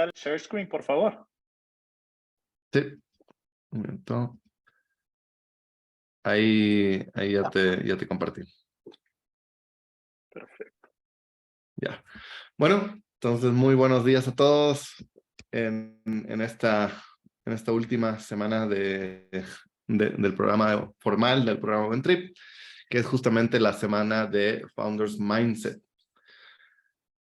el share screen, por favor? Sí, un momento. Ahí ya te compartí. Perfecto. Ya. Bueno, entonces muy buenos días a todos en esta última semana del programa formal, del programa OpenTrip, que es justamente la semana de Founders Mindset.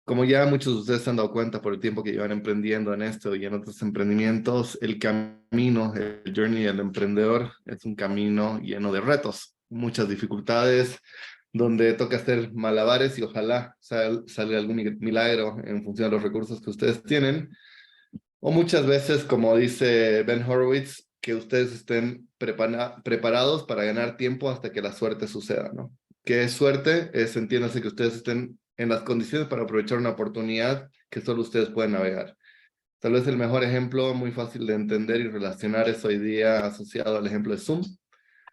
Como ya muchos de ustedes se han dado cuenta por el tiempo que llevan emprendiendo en esto y en otros emprendimientos, el camino, el journey del emprendedor es un camino lleno de retos, muchas dificultades, donde toca hacer malabares y ojalá salga algún milagro en función de los recursos que ustedes tienen. O muchas veces, como dice Ben Horowitz, que ustedes estén preparados para ganar tiempo hasta que la suerte suceda, ¿no? ¿Qué es suerte? Entiéndase que ustedes estén en las condiciones para aprovechar una oportunidad que solo ustedes pueden navegar. Tal vez el mejor ejemplo, muy fácil de entender y relacionar, es hoy día asociado al ejemplo de Zoom.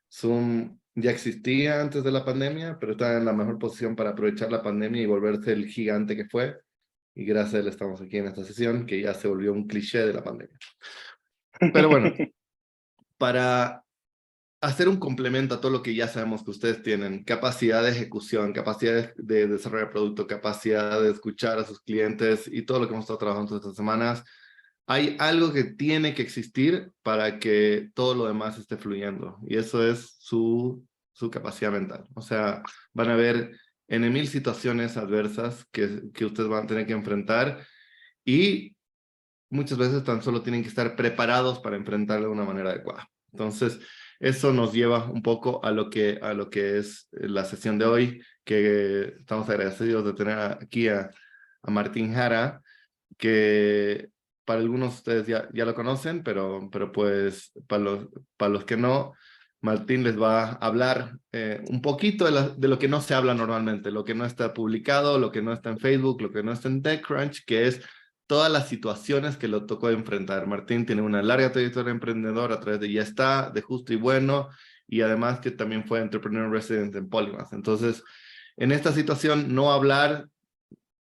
Zoom ya existía antes de la pandemia, pero está en la mejor posición para aprovechar la pandemia y volverse el gigante que fue. Y gracias a él estamos aquí en esta sesión, que ya se volvió un cliché de la pandemia. Pero bueno, para hacer un complemento a todo lo que ya sabemos que ustedes tienen, capacidad de ejecución, capacidad de desarrollar producto, capacidad de escuchar a sus clientes y todo lo que hemos estado trabajando estas semanas, hay algo que tiene que existir para que todo lo demás esté fluyendo, y eso es su capacidad mental. O sea, van a haber en mil situaciones adversas que ustedes van a tener que enfrentar, y muchas veces tan solo tienen que estar preparados para enfrentarlo de una manera adecuada. Entonces, eso nos lleva un poco a lo que es la sesión de hoy, que estamos agradecidos de tener aquí a Martín Jara, que para algunos de ustedes ya lo conocen, pero pues para los que no, Martín les va a hablar un poquito de lo que no se habla normalmente, lo que no está publicado, lo que no está en Facebook, lo que no está en TechCrunch, que es todas las situaciones que lo tocó enfrentar. Martín tiene una larga trayectoria emprendedora a través de Ya Está, de Justo y Bueno, y además que también fue Entrepreneur Resident en Polymath. Entonces, en esta situación, no hablar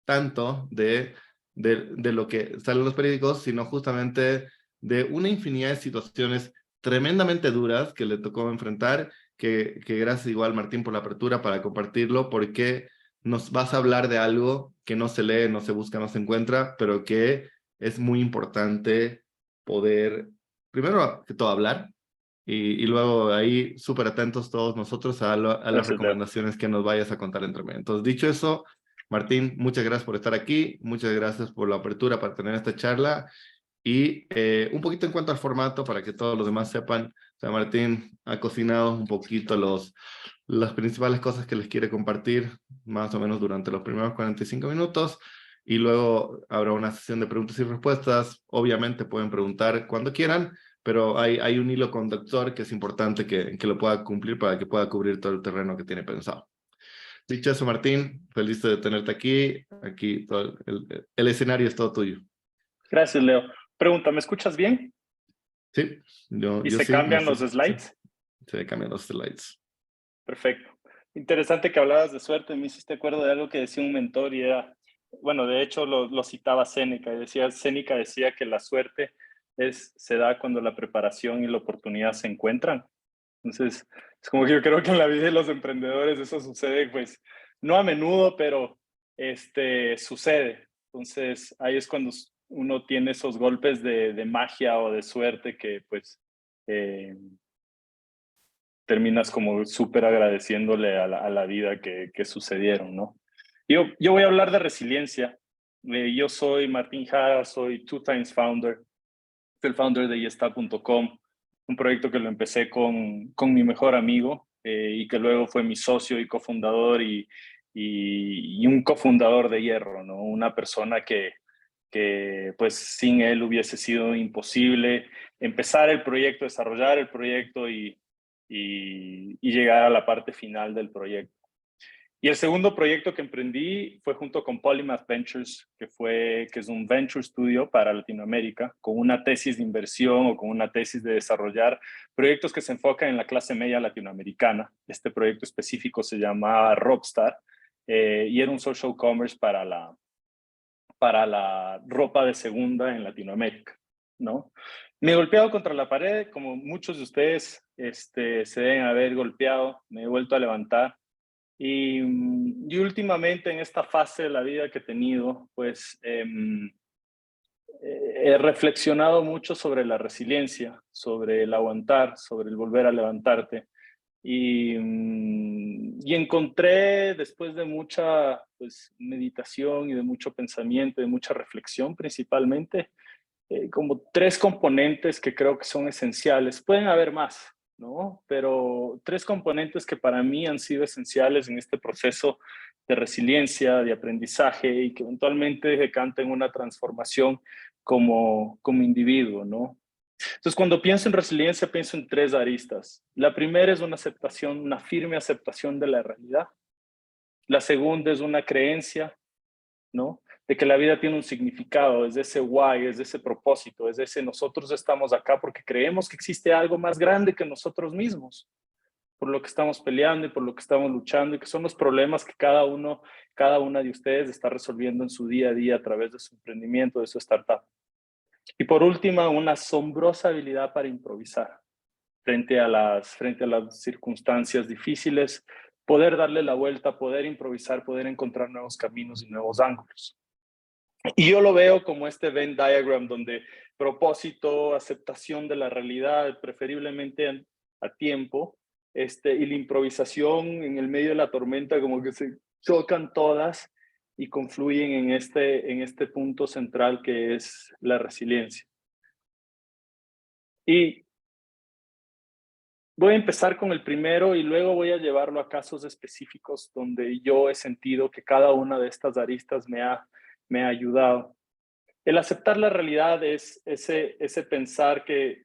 tanto de lo que sale en los periódicos, sino justamente de una infinidad de situaciones tremendamente duras que le tocó enfrentar, que gracias igual Martín por la apertura para compartirlo, porque nos vas a hablar de algo que no se lee, no se busca, no se encuentra, pero que es muy importante poder, primero que todo, hablar, y luego ahí súper atentos todos nosotros a las Gracias, Leo. recomendaciones que nos vayas a contar entre medio. Entonces, dicho eso, Martín, muchas gracias por estar aquí, muchas gracias por la apertura para tener esta charla, y un poquito en cuanto al formato, para que todos los demás sepan, o sea, Martín ha cocinado un poquito las principales cosas que les quiere compartir, más o menos durante los primeros 45 minutos, y luego habrá una sesión de preguntas y respuestas. Obviamente pueden preguntar cuando quieran, pero hay un hilo conductor que es importante que lo pueda cumplir para que pueda cubrir todo el terreno que tiene pensado. Dicho eso, Martín, feliz de tenerte aquí. Aquí todo el escenario es todo tuyo. Gracias, Leo. Pregunta, ¿me escuchas bien? Sí, ¿Y yo se sí. cambian los slides? Se cambian los slides. Perfecto. Interesante que hablabas de suerte. Me hiciste acuerdo de algo que decía un mentor y era, bueno, de hecho lo citaba Séneca. Séneca decía que la suerte se da cuando la preparación y la oportunidad se encuentran. Entonces, es como que yo creo que en la vida de los emprendedores eso sucede, pues, no a menudo, pero sucede. Entonces, ahí es cuando uno tiene esos golpes de magia o de suerte que, pues, terminas como súper agradeciéndole a la vida que sucedieron, ¿no? Yo voy a hablar de resiliencia. Yo soy Martín Jara, soy 2x founder, soy el founder de yesta.com, un proyecto que lo empecé con mi mejor amigo y que luego fue mi socio y cofundador y un cofundador de Hierro, ¿no? Una persona que pues sin él hubiese sido imposible empezar el proyecto, desarrollar el proyecto y llegar a la parte final del proyecto. Y el segundo proyecto que emprendí fue junto con Polymath Ventures, que es un venture studio para Latinoamérica, con una tesis de inversión o con una tesis de desarrollar proyectos que se enfocan en la clase media latinoamericana. Este proyecto específico se llama Rockstar y era un social commerce para la ropa de segunda en Latinoamérica, ¿no? Me he golpeado contra la pared, como muchos de ustedes se deben haber golpeado, me he vuelto a levantar. Y últimamente en esta fase de la vida que he tenido, pues he reflexionado mucho sobre la resiliencia, sobre el aguantar, sobre el volver a levantarte. Y encontré, después de mucha pues, meditación y de mucho pensamiento, de mucha reflexión principalmente, como tres componentes que creo que son esenciales. Pueden haber más, ¿no? Pero tres componentes que para mí han sido esenciales en este proceso de resiliencia, de aprendizaje y que eventualmente decanten una transformación como individuo, ¿no? Entonces, cuando pienso en resiliencia, pienso en tres aristas. La primera es una aceptación, una firme aceptación de la realidad. La segunda es una creencia, ¿no? De que la vida tiene un significado, es de ese why, es de ese propósito, es de ese nosotros estamos acá porque creemos que existe algo más grande que nosotros mismos, por lo que estamos peleando y por lo que estamos luchando y que son los problemas que cada una de ustedes está resolviendo en su día a día a través de su emprendimiento, de su startup. Y por última, una asombrosa habilidad para improvisar frente a las circunstancias difíciles, poder darle la vuelta, poder improvisar, poder encontrar nuevos caminos y nuevos ángulos. Y yo lo veo como este Venn diagram donde propósito, aceptación de la realidad, preferiblemente a tiempo, y la improvisación en el medio de la tormenta como que se chocan todas y confluyen en este punto central que es la resiliencia. Y voy a empezar con el primero y luego voy a llevarlo a casos específicos donde yo he sentido que cada una de estas aristas me ha ayudado. El aceptar la realidad es ese pensar que,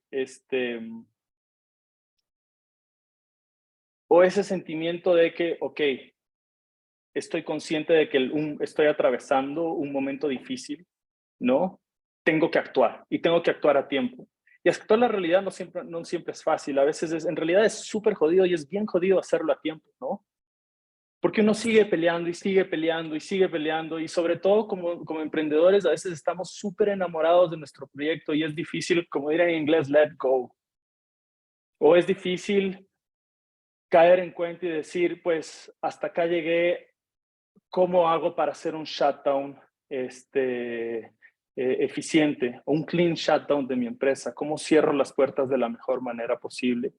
o ese sentimiento de que, ok, estoy consciente de que estoy atravesando un momento difícil, ¿no? Tengo que actuar y tengo que actuar a tiempo. Y aceptar la realidad no siempre es fácil. A veces en realidad es súper jodido y es bien jodido hacerlo a tiempo, ¿no? Porque uno sigue peleando y sigue peleando y sigue peleando y sobre todo como emprendedores a veces estamos súper enamorados de nuestro proyecto y es difícil, como dirán en inglés, let go. O es difícil caer en cuenta y decir, pues hasta acá llegué, ¿cómo hago para hacer un shutdown eficiente o un clean shutdown de mi empresa? ¿Cómo cierro las puertas de la mejor manera posible?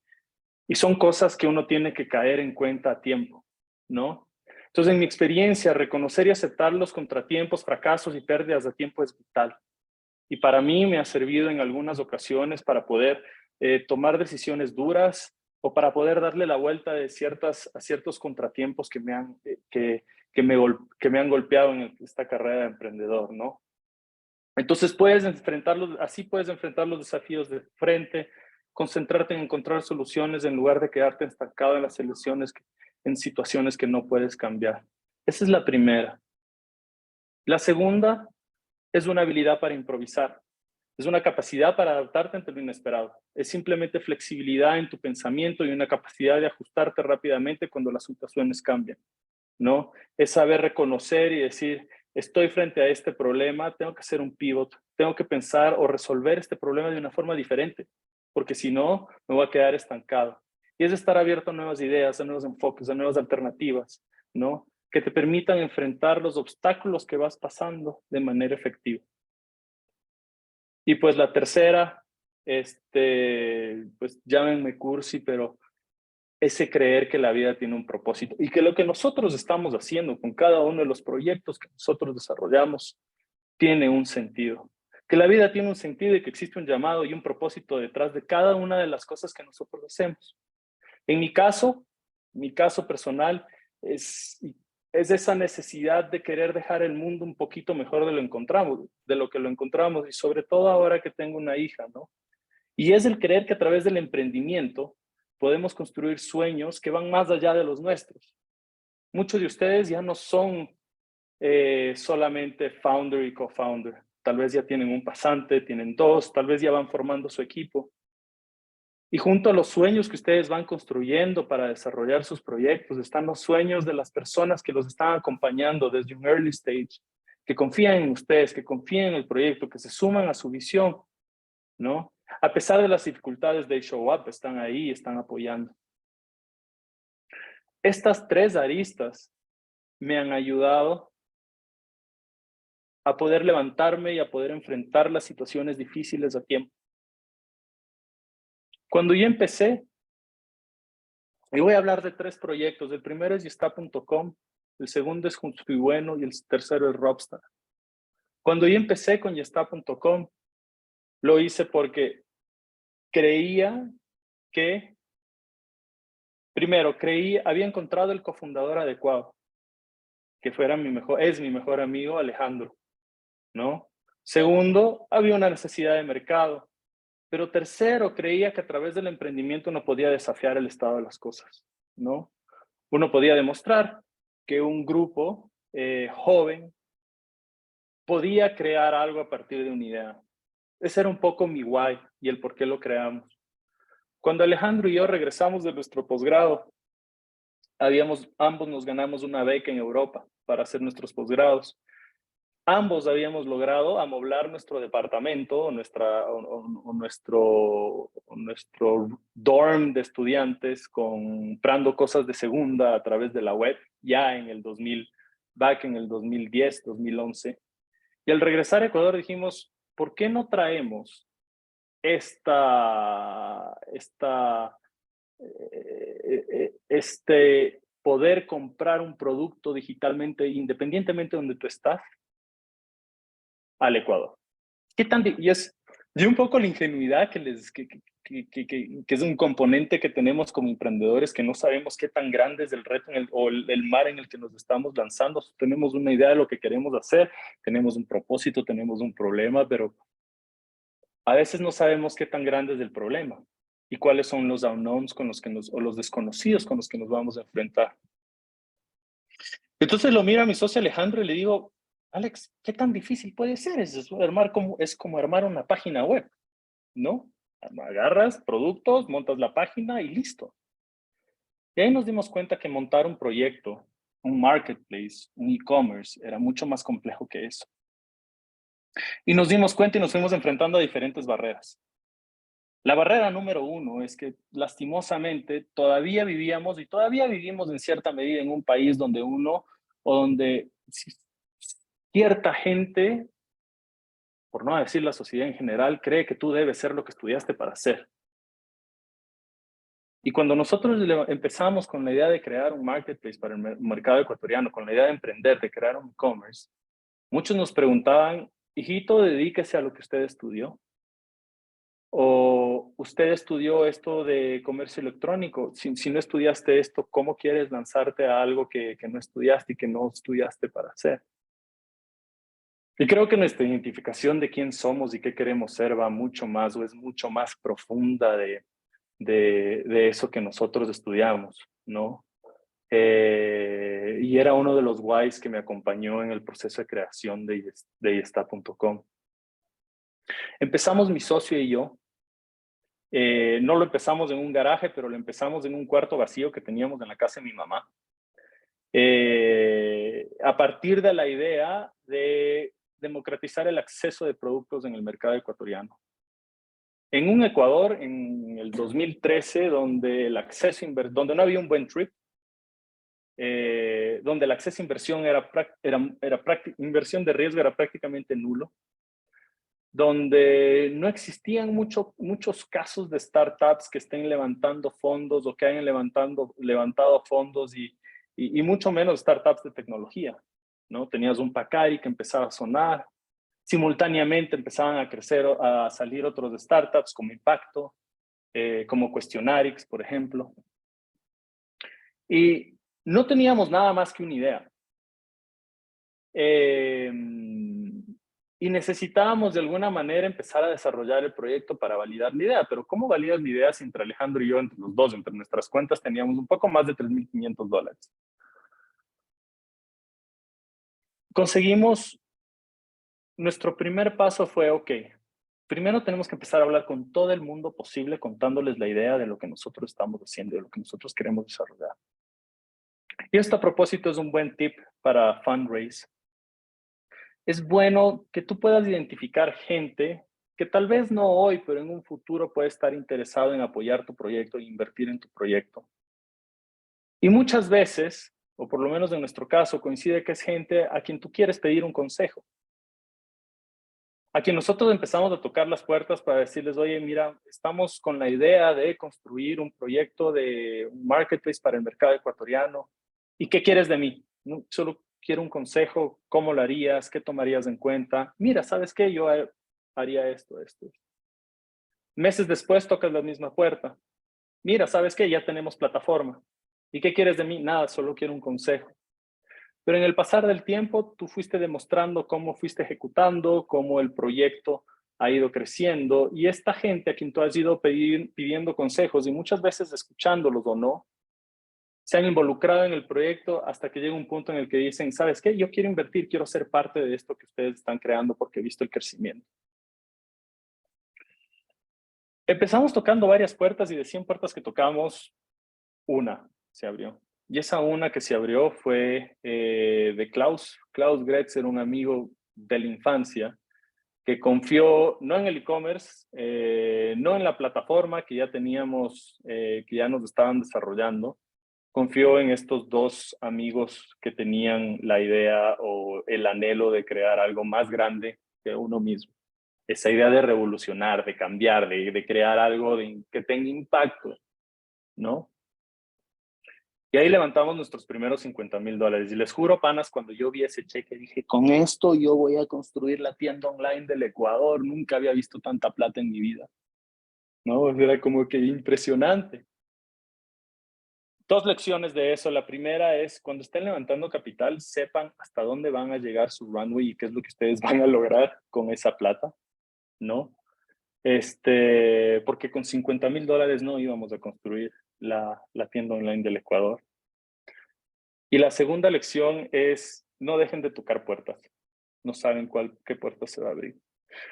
Y son cosas que uno tiene que caer en cuenta a tiempo, ¿no? Entonces, en mi experiencia, reconocer y aceptar los contratiempos, fracasos y pérdidas de tiempo es vital. Y para mí me ha servido en algunas ocasiones para poder tomar decisiones duras o para poder darle la vuelta a ciertos contratiempos que me han golpeado en esta carrera de emprendedor, ¿no? Entonces así puedes enfrentar los desafíos de frente, concentrarte en encontrar soluciones en lugar de quedarte estancado en en situaciones que no puedes cambiar. Esa es la primera. La segunda es una habilidad para improvisar. Es una capacidad para adaptarte ante lo inesperado. Es simplemente flexibilidad en tu pensamiento y una capacidad de ajustarte rápidamente cuando las situaciones cambian, ¿no? Es saber reconocer y decir, estoy frente a este problema, tengo que hacer un pivot, tengo que pensar o resolver este problema de una forma diferente, porque si no, me voy a quedar estancado. Y es estar abierto a nuevas ideas, a nuevos enfoques, a nuevas alternativas, ¿no? Que te permitan enfrentar los obstáculos que vas pasando de manera efectiva. Y pues la tercera, pues llámenme cursi, pero ese creer que la vida tiene un propósito y que lo que nosotros estamos haciendo con cada uno de los proyectos que nosotros desarrollamos tiene un sentido. Que la vida tiene un sentido y que existe un llamado y un propósito detrás de cada una de las cosas que nosotros hacemos. En mi caso personal, es esa necesidad de querer dejar el mundo un poquito mejor de lo que lo encontramos y sobre todo ahora que tengo una hija, ¿no? Y es el creer que a través del emprendimiento podemos construir sueños que van más allá de los nuestros. Muchos de ustedes ya no son solamente founder y co-founder. Tal vez ya tienen un pasante, tienen dos, tal vez ya van formando su equipo. Y junto a los sueños que ustedes van construyendo para desarrollar sus proyectos, están los sueños de las personas que los están acompañando desde un early stage, que confían en ustedes, que confían en el proyecto, que se suman a su visión, ¿no? A pesar de las dificultades, they show up, están ahí, están apoyando. Estas tres aristas me han ayudado a poder levantarme y a poder enfrentar las situaciones difíciles a tiempo. Cuando yo empecé, y voy a hablar de tres proyectos. El primero es yesta.com, el segundo es Justo y Bueno y el tercero es Robstar. Cuando yo empecé con yesta.com, lo hice porque creía que, primero, había encontrado el cofundador adecuado, que es mi mejor amigo, Alejandro, ¿no? Segundo, había una necesidad de mercado. Pero tercero, creía que a través del emprendimiento uno podía desafiar el estado de las cosas, ¿no? Uno podía demostrar que un grupo joven podía crear algo a partir de una idea. Ese era un poco mi why y el por qué lo creamos. Cuando Alejandro y yo regresamos de nuestro posgrado, ambos nos ganamos una beca en Europa para hacer nuestros posgrados. Ambos habíamos logrado amoblar nuestro departamento, nuestro dorm de estudiantes, comprando cosas de segunda a través de la web, ya en el 2000, back en el 2010, 2011. Y al regresar a Ecuador dijimos, ¿por qué no traemos este poder comprar un producto digitalmente, independientemente de donde tú estás, al Ecuador? Y es de un poco la ingenuidad que es un componente que tenemos como emprendedores, que no sabemos qué tan grande es el reto o el mar en el que nos estamos lanzando. Tenemos una idea de lo que queremos hacer, tenemos un propósito, tenemos un problema, pero a veces no sabemos qué tan grande es el problema y cuáles son los unknowns o los desconocidos con los que nos vamos a enfrentar. Entonces lo miro a mi socio Alejandro y le digo, Alex, ¿qué tan difícil puede ser? Es como armar una página web, ¿no? Agarras productos, montas la página y listo. Y ahí nos dimos cuenta que montar un proyecto, un marketplace, un e-commerce, era mucho más complejo que eso. Y nos dimos cuenta y nos fuimos enfrentando a diferentes barreras. La barrera número uno es que lastimosamente todavía vivíamos y todavía vivimos en cierta medida en un país donde cierta gente, por no decir la sociedad en general, cree que tú debes ser lo que estudiaste para ser. Y cuando nosotros empezamos con la idea de crear un marketplace para el mercado ecuatoriano, con la idea de emprender, de crear un e-commerce, muchos nos preguntaban, hijito, dedíquese a lo que usted estudió. O usted estudió esto de comercio electrónico. Si no estudiaste esto, ¿cómo quieres lanzarte a algo que no estudiaste y que no estudiaste para hacer? Y creo que nuestra identificación de quién somos y qué queremos ser va mucho más o es mucho más profunda de eso que nosotros estudiamos, ¿no? Y era uno de los whys que me acompañó en el proceso de creación de yesta.com. Empezamos mi socio y yo. No lo empezamos en un garaje, pero lo empezamos en un cuarto vacío que teníamos en la casa de mi mamá. A partir de la idea de democratizar el acceso de productos en el mercado ecuatoriano. En un Ecuador, en el 2013, donde donde no había un buen trip, donde el acceso a inversión inversión de riesgo era prácticamente nulo, donde no existían muchos casos de startups que estén levantando fondos o que hayan levantado fondos y mucho menos startups de tecnología, ¿no? Tenías un Pacari que empezaba a sonar, simultáneamente empezaban a salir otros startups como Impacto, como Questionarix, por ejemplo. Y no teníamos nada más que una idea. Y necesitábamos de alguna manera empezar a desarrollar el proyecto para validar la idea. Pero ¿cómo validas la idea si entre Alejandro y yo, entre los dos, entre nuestras cuentas, teníamos un poco más de $3,500? Conseguimos, nuestro primer paso fue, ok, primero tenemos que empezar a hablar con todo el mundo posible, contándoles la idea de lo que nosotros estamos haciendo, de lo que nosotros queremos desarrollar. Y esto a propósito es un buen tip para fundraise. es bueno que tú puedas identificar gente que tal vez no hoy, pero en un futuro puede estar interesado en apoyar tu proyecto e invertir en tu proyecto. Y muchas veces, o por lo menos en nuestro caso, coincide que es gente a quien tú quieres pedir un consejo, a quien nosotros empezamos a tocar las puertas para decirles, oye, mira, estamos con la idea de construir un proyecto de un marketplace para el mercado ecuatoriano. ¿Y qué quieres de mí? No, solo quiero un consejo, ¿cómo lo harías? ¿Qué tomarías en cuenta? Mira, ¿sabes qué? Yo haría esto, esto. Meses después tocas la misma puerta. Mira, ¿sabes qué? Ya tenemos plataforma. ¿Y qué quieres de mí? Nada, solo quiero un consejo. Pero en el pasar del tiempo, tú fuiste demostrando cómo fuiste ejecutando, cómo el proyecto ha ido creciendo y esta gente a quien tú has ido pidiendo consejos y muchas veces escuchándolos o no, se han involucrado en el proyecto hasta que llega un punto en el que dicen, ¿sabes qué? Yo quiero invertir, quiero ser parte de esto que ustedes están creando porque he visto el crecimiento. Empezamos tocando varias puertas y de 100 puertas que tocamos, una se abrió. Y esa una que se abrió fue de Klaus. Klaus Gretz era un amigo de la infancia que confió no en el e-commerce, no en la plataforma que ya teníamos, que ya nos estaban desarrollando. Confió en estos dos amigos que tenían la idea o el anhelo de crear algo más grande que uno mismo. Esa idea de revolucionar, de cambiar, de crear algo que tenga impacto, ¿no? Y ahí levantamos nuestros primeros $50,000. Y les juro, panas, cuando yo vi ese cheque, dije, con esto yo voy a construir la tienda online del Ecuador. Nunca había visto tanta plata en mi vida. ¿No? Era como que impresionante. Dos lecciones de eso. La primera es, cuando estén levantando capital, sepan hasta dónde van a llegar su runway y qué es lo que ustedes van a lograr con esa plata, ¿no? Porque con $50,000 no íbamos a construir la tienda online del Ecuador. Y la segunda lección es, no dejen de tocar puertas. No saben qué puerta se va a abrir.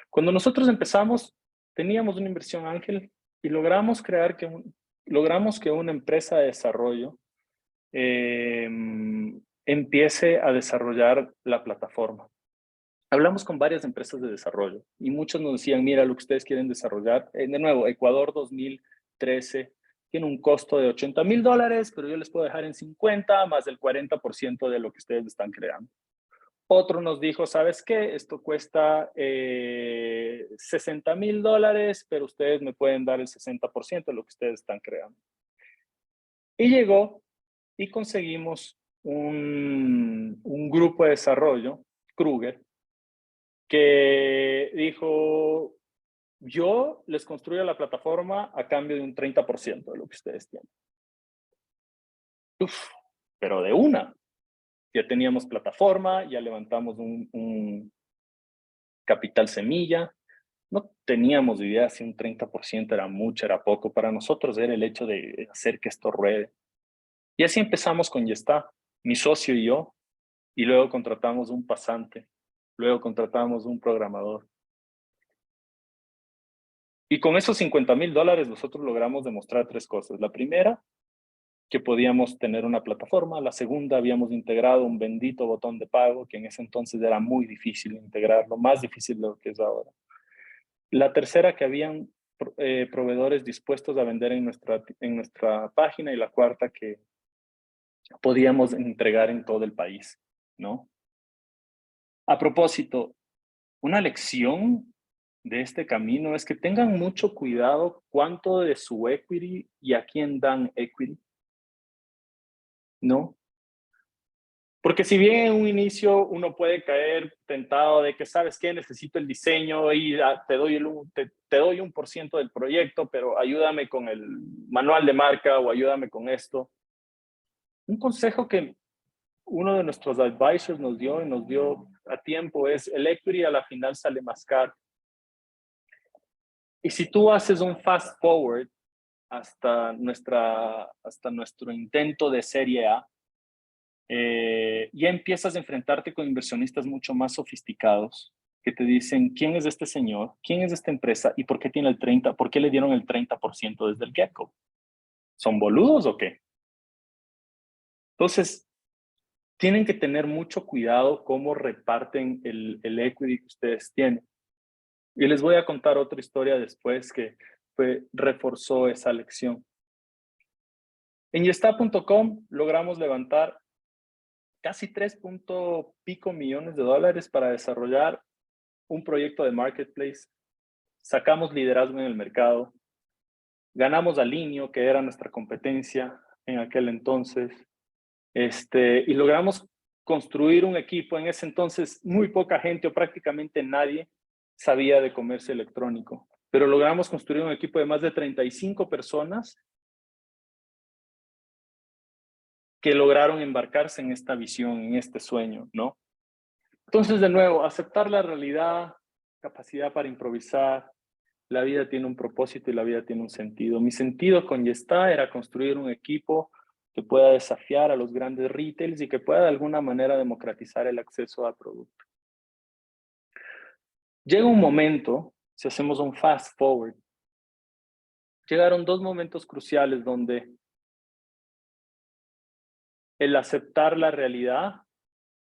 Cuando nosotros empezamos, teníamos una inversión ángel y logramos logramos que una empresa de desarrollo empiece a desarrollar la plataforma. Hablamos con varias empresas de desarrollo y muchos nos decían, mira, lo que ustedes quieren desarrollar, de nuevo, Ecuador 2013 tiene un costo de $80,000, pero yo les puedo dejar en 50 más del 40% de lo que ustedes están creando. Otro nos dijo, ¿sabes qué? Esto cuesta $60,000, pero ustedes me pueden dar el 60% de lo que ustedes están creando. Y llegó y conseguimos un grupo de desarrollo, Kruger, que dijo, yo les construyo la plataforma a cambio de un 30% de lo que ustedes tienen. Uf, pero de una. Ya teníamos plataforma, ya levantamos un capital semilla, no teníamos idea si un 30% era mucho, era poco. Para nosotros era el hecho de hacer que esto ruede. Y así empezamos con Yesta, mi socio y yo, y luego contratamos un pasante, luego contratamos un programador. Y con esos $50,000 nosotros logramos demostrar tres cosas. La primera, que podíamos tener una plataforma. La segunda, habíamos integrado un bendito botón de pago, que en ese entonces era muy difícil integrarlo, más difícil de lo que es ahora. La tercera, que habían proveedores dispuestos a vender en nuestra página. Y la cuarta, que podíamos entregar en todo el país, ¿no? A propósito, una lección de este camino es que tengan mucho cuidado cuánto de su equity y a quién dan equity, ¿no? Porque si bien en un inicio uno puede caer tentado de que, ¿sabes qué? Necesito el diseño y te doy 1% del proyecto, pero ayúdame con el manual de marca o ayúdame con esto. Un consejo que uno de nuestros advisors nos dio y nos dio a tiempo es el equity a la final sale más caro. Y si tú haces un fast forward hasta nuestro intento de serie A, ya empiezas a enfrentarte con inversionistas mucho más sofisticados que te dicen quién es este señor, quién es esta empresa y por qué tiene por qué le dieron el 30% desde el get-go. ¿Son boludos o qué? Entonces, tienen que tener mucho cuidado cómo reparten el equity que ustedes tienen. Y les voy a contar otra historia después que reforzó esa lección. En yesta.com logramos levantar casi 3 millones de dólares para desarrollar un proyecto de marketplace. Sacamos liderazgo en el mercado. Ganamos a Linio, que era nuestra competencia en aquel entonces. Y logramos construir un equipo. En ese entonces, muy poca gente o prácticamente nadie sabía de comercio electrónico. Pero logramos construir un equipo de más de 35 personas que lograron embarcarse en esta visión, en este sueño, ¿no? Entonces, de nuevo, aceptar la realidad, capacidad para improvisar. La vida tiene un propósito y la vida tiene un sentido. Mi sentido con Yesta era construir un equipo que pueda desafiar a los grandes retails y que pueda de alguna manera democratizar el acceso a producto. Llega un momento, si hacemos un fast forward, llegaron 2 momentos cruciales donde el aceptar la realidad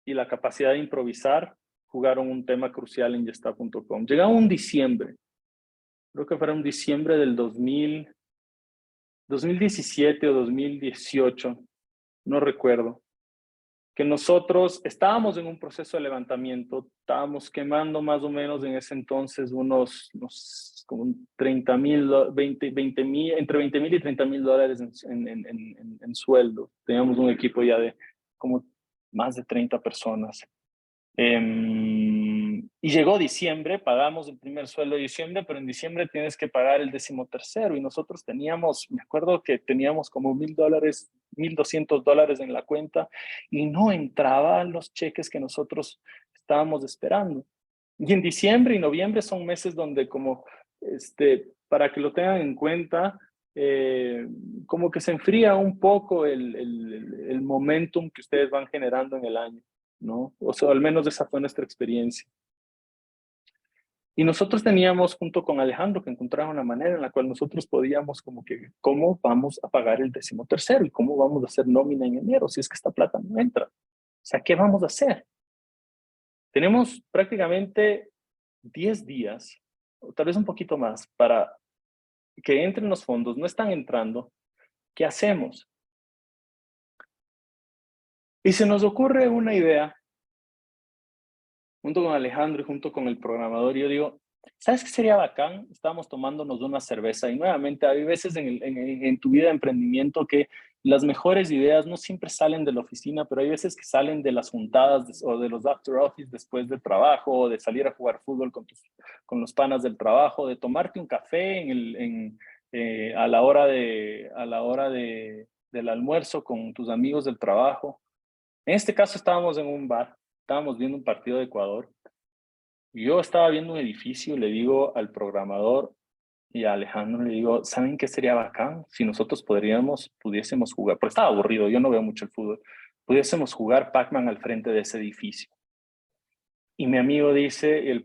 y la capacidad de improvisar jugaron un tema crucial en Yesta.com. Llega un diciembre, creo que fue un diciembre del 2017 o 2018, no recuerdo, que nosotros estábamos en un proceso de levantamiento, estábamos quemando más o menos en ese entonces unos como 30,000, entre 20,000 y 30,000 dólares en sueldo. Teníamos un equipo ya de como más de 30 personas. Y llegó diciembre, pagamos el primer sueldo de diciembre, pero en diciembre tienes que pagar el 13º y nosotros teníamos, me acuerdo que teníamos como $1,000, $1,200 en la cuenta y no entraban los cheques que nosotros estábamos esperando. Y en diciembre y noviembre son meses donde como, para que lo tengan en cuenta, como que se enfría un poco el momentum que ustedes van generando en el año, ¿no? O sea, al menos esa fue nuestra experiencia. Y nosotros teníamos, junto con Alejandro, que encontrar una manera en la cual nosotros podíamos como que, ¿cómo vamos a pagar el 13º? ¿Y cómo vamos a hacer nómina en enero si es que esta plata no entra? O sea, ¿qué vamos a hacer? Tenemos prácticamente 10 días, o tal vez un poquito más, para que entren los fondos. No están entrando. ¿Qué hacemos? Y se nos ocurre una idea junto con Alejandro y junto con el programador, yo digo, ¿sabes qué sería bacán? Estábamos tomándonos una cerveza y nuevamente hay veces en tu vida de emprendimiento que las mejores ideas no siempre salen de la oficina, pero hay veces que salen de las juntadas o de los after office después del trabajo, o de salir a jugar fútbol con los panas del trabajo, de tomarte un café a la hora del almuerzo con tus amigos del trabajo. En este caso estábamos en un bar. Estábamos viendo un partido de Ecuador y yo estaba viendo un edificio y le digo al programador y a Alejandro, le digo, ¿saben qué sería bacán? Si nosotros pudiésemos jugar, porque estaba aburrido, yo no veo mucho el fútbol, pudiésemos jugar Pac-Man al frente de ese edificio. Y mi amigo dice, el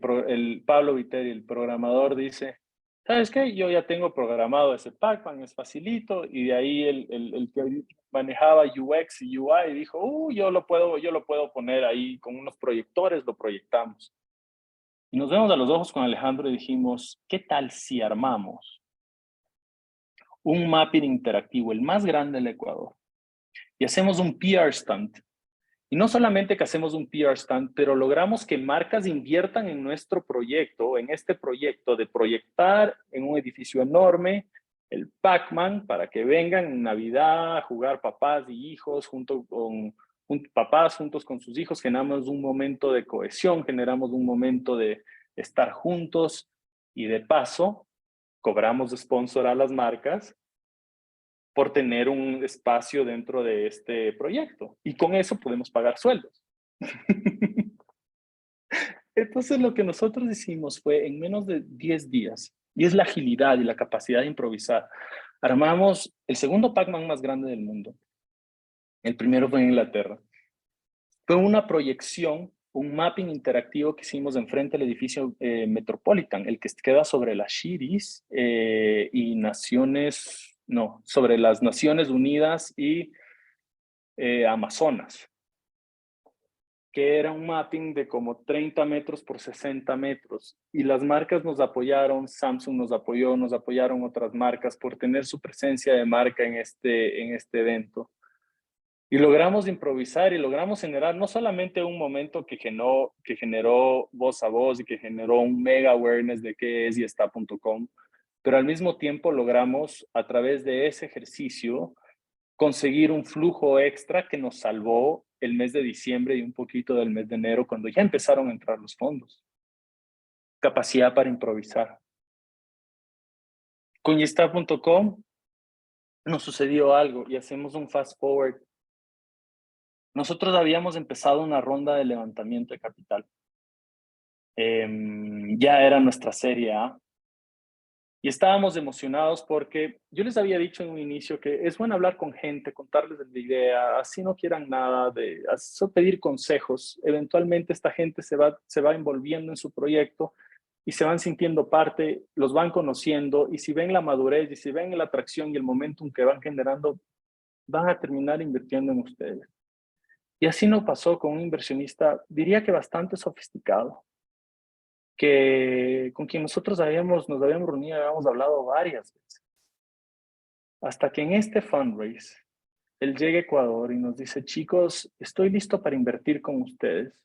Pablo Viteri, el programador, dice, ¿sabes qué? Yo ya tengo programado ese Pac-Man, es facilito, y de ahí el que manejaba UX y UI dijo, yo lo puedo poner ahí con unos proyectores, lo proyectamos. Y nos vemos a los ojos con Alejandro y dijimos, ¿qué tal si armamos un mapping interactivo, el más grande del Ecuador, y hacemos un PR stunt? Y no solamente que hacemos un PR stand, pero logramos que marcas inviertan en nuestro proyecto, en este proyecto de proyectar en un edificio enorme el Pac-Man para que vengan en Navidad a jugar papás y hijos papás juntos con sus hijos. Generamos un momento de cohesión, generamos un momento de estar juntos y de paso cobramos sponsor a las marcas por tener un espacio dentro de este proyecto. Y con eso podemos pagar sueldos. Entonces lo que nosotros hicimos fue en menos de 10 días, y es la agilidad y la capacidad de improvisar, armamos el segundo Pac-Man más grande del mundo. El primero fue en Inglaterra. Fue una proyección, un mapping interactivo que hicimos enfrente del edificio Metropolitan, el que queda sobre las Shiris y sobre las Naciones Unidas y Amazonas. que era un mapping de como 30 metros por 60 metros. Y las marcas nos apoyaron, Samsung nos apoyó, nos apoyaron otras marcas por tener su presencia de marca en este evento. Y logramos improvisar y logramos generar no solamente un momento que generó voz a voz y que generó un mega awareness de qué es y está.com, pero al mismo tiempo logramos a través de ese ejercicio conseguir un flujo extra que nos salvó el mes de diciembre y un poquito del mes de enero cuando ya empezaron a entrar los fondos. Capacidad para improvisar. Con yesta.com nos sucedió algo y hacemos un fast forward. Nosotros habíamos empezado una ronda de levantamiento de capital. Ya era nuestra serie A. Y estábamos emocionados porque yo les había dicho en un inicio que es bueno hablar con gente, contarles de la idea, así no quieran nada, pedir consejos. Eventualmente esta gente se va envolviendo en su proyecto y se van sintiendo parte, los van conociendo y si ven la madurez y si ven la atracción y el momentum que van generando, van a terminar invirtiendo en ustedes. Y así nos pasó con un inversionista, diría que bastante sofisticado, con quien nosotros nos habíamos reunido, habíamos hablado varias veces. Hasta que en este fundraise, él llega a Ecuador y nos dice, chicos, estoy listo para invertir con ustedes,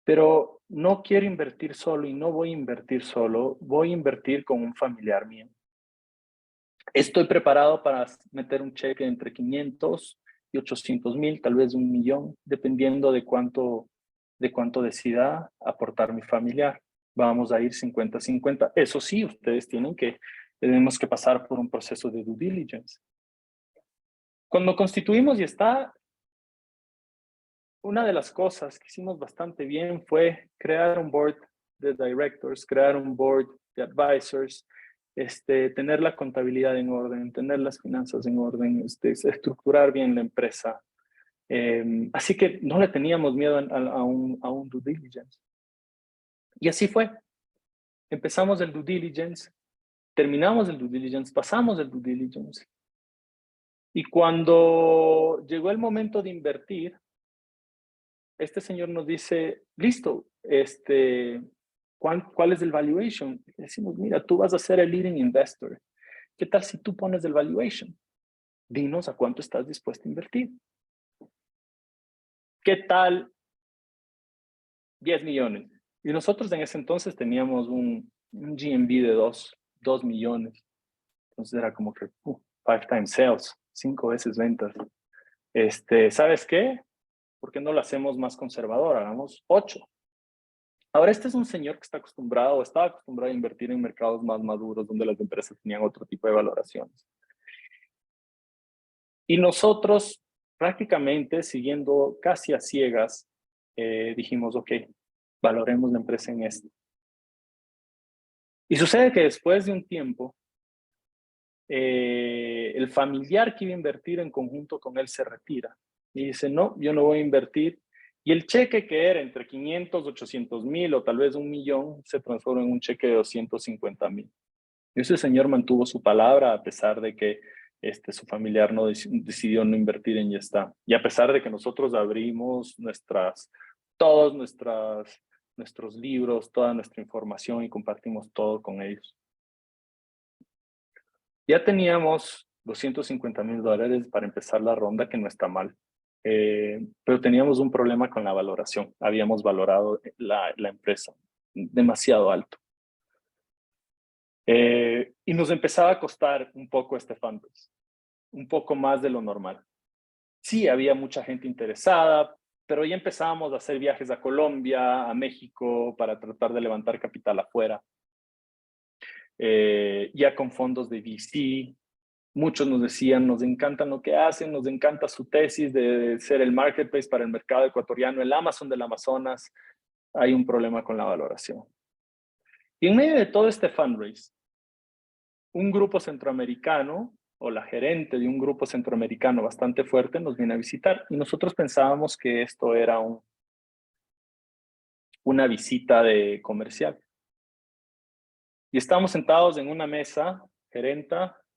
pero no quiero invertir solo y no voy a invertir solo, voy a invertir con un familiar mío. Estoy preparado para meter un cheque entre 500 y 800,000, tal vez 1,000,000, dependiendo de cuánto decida aportar mi familiar. Vamos a ir 50-50. Eso sí, tenemos que pasar por un proceso de due diligence. Cuando constituimos Yesta, una de las cosas que hicimos bastante bien fue crear un board de directors, crear un board de advisors, tener la contabilidad en orden, tener las finanzas en orden, estructurar bien la empresa. Así que no le teníamos miedo a un due diligence. Y así fue. Empezamos el due diligence, terminamos el due diligence, pasamos el due diligence. Y cuando llegó el momento de invertir, este señor nos dice, listo, ¿cuál es el valuation? Y decimos, mira, tú vas a ser el leading investor. ¿Qué tal si tú pones el valuation? Dinos a cuánto estás dispuesto a invertir. ¿Qué tal 10 millones? Y nosotros en ese entonces teníamos un GMV de 2 millones. Entonces era como que 5 times sales, 5 veces ventas. ¿Sabes qué? ¿Por qué no lo hacemos más conservador? Hagamos 8. Ahora, este es un señor que estaba acostumbrado a invertir en mercados más maduros, donde las empresas tenían otro tipo de valoraciones. Y nosotros, prácticamente, siguiendo casi a ciegas, dijimos, ok, valoremos la empresa en esto. Y sucede que después de un tiempo, el familiar que iba a invertir en conjunto con él se retira. Y dice, no, yo no voy a invertir. Y el cheque que era entre 500, 800,000 o tal vez 1,000,000 se transformó en un cheque de 250,000. Y ese señor mantuvo su palabra a pesar de que su familiar no decidió no invertir en Yesta. Y a pesar de que nosotros abrimos todos nuestros libros, toda nuestra información y compartimos todo con ellos. Ya teníamos $250,000 para empezar la ronda, que no está mal. Pero teníamos un problema con la valoración. Habíamos valorado la empresa demasiado alto. Y nos empezaba a costar un poco este fundraise, un poco más de lo normal. Sí, había mucha gente interesada, pero ya empezábamos a hacer viajes a Colombia, a México, para tratar de levantar capital afuera. Ya con fondos de VC. Muchos nos decían, nos encanta lo que hacen, nos encanta su tesis de ser el marketplace para el mercado ecuatoriano, el Amazon del Amazonas. Hay un problema con la valoración. Y en medio de todo este fundraise, un grupo centroamericano o la gerente de un grupo centroamericano bastante fuerte nos viene a visitar y nosotros pensábamos que esto era una visita de comercial. Y estábamos sentados en una mesa,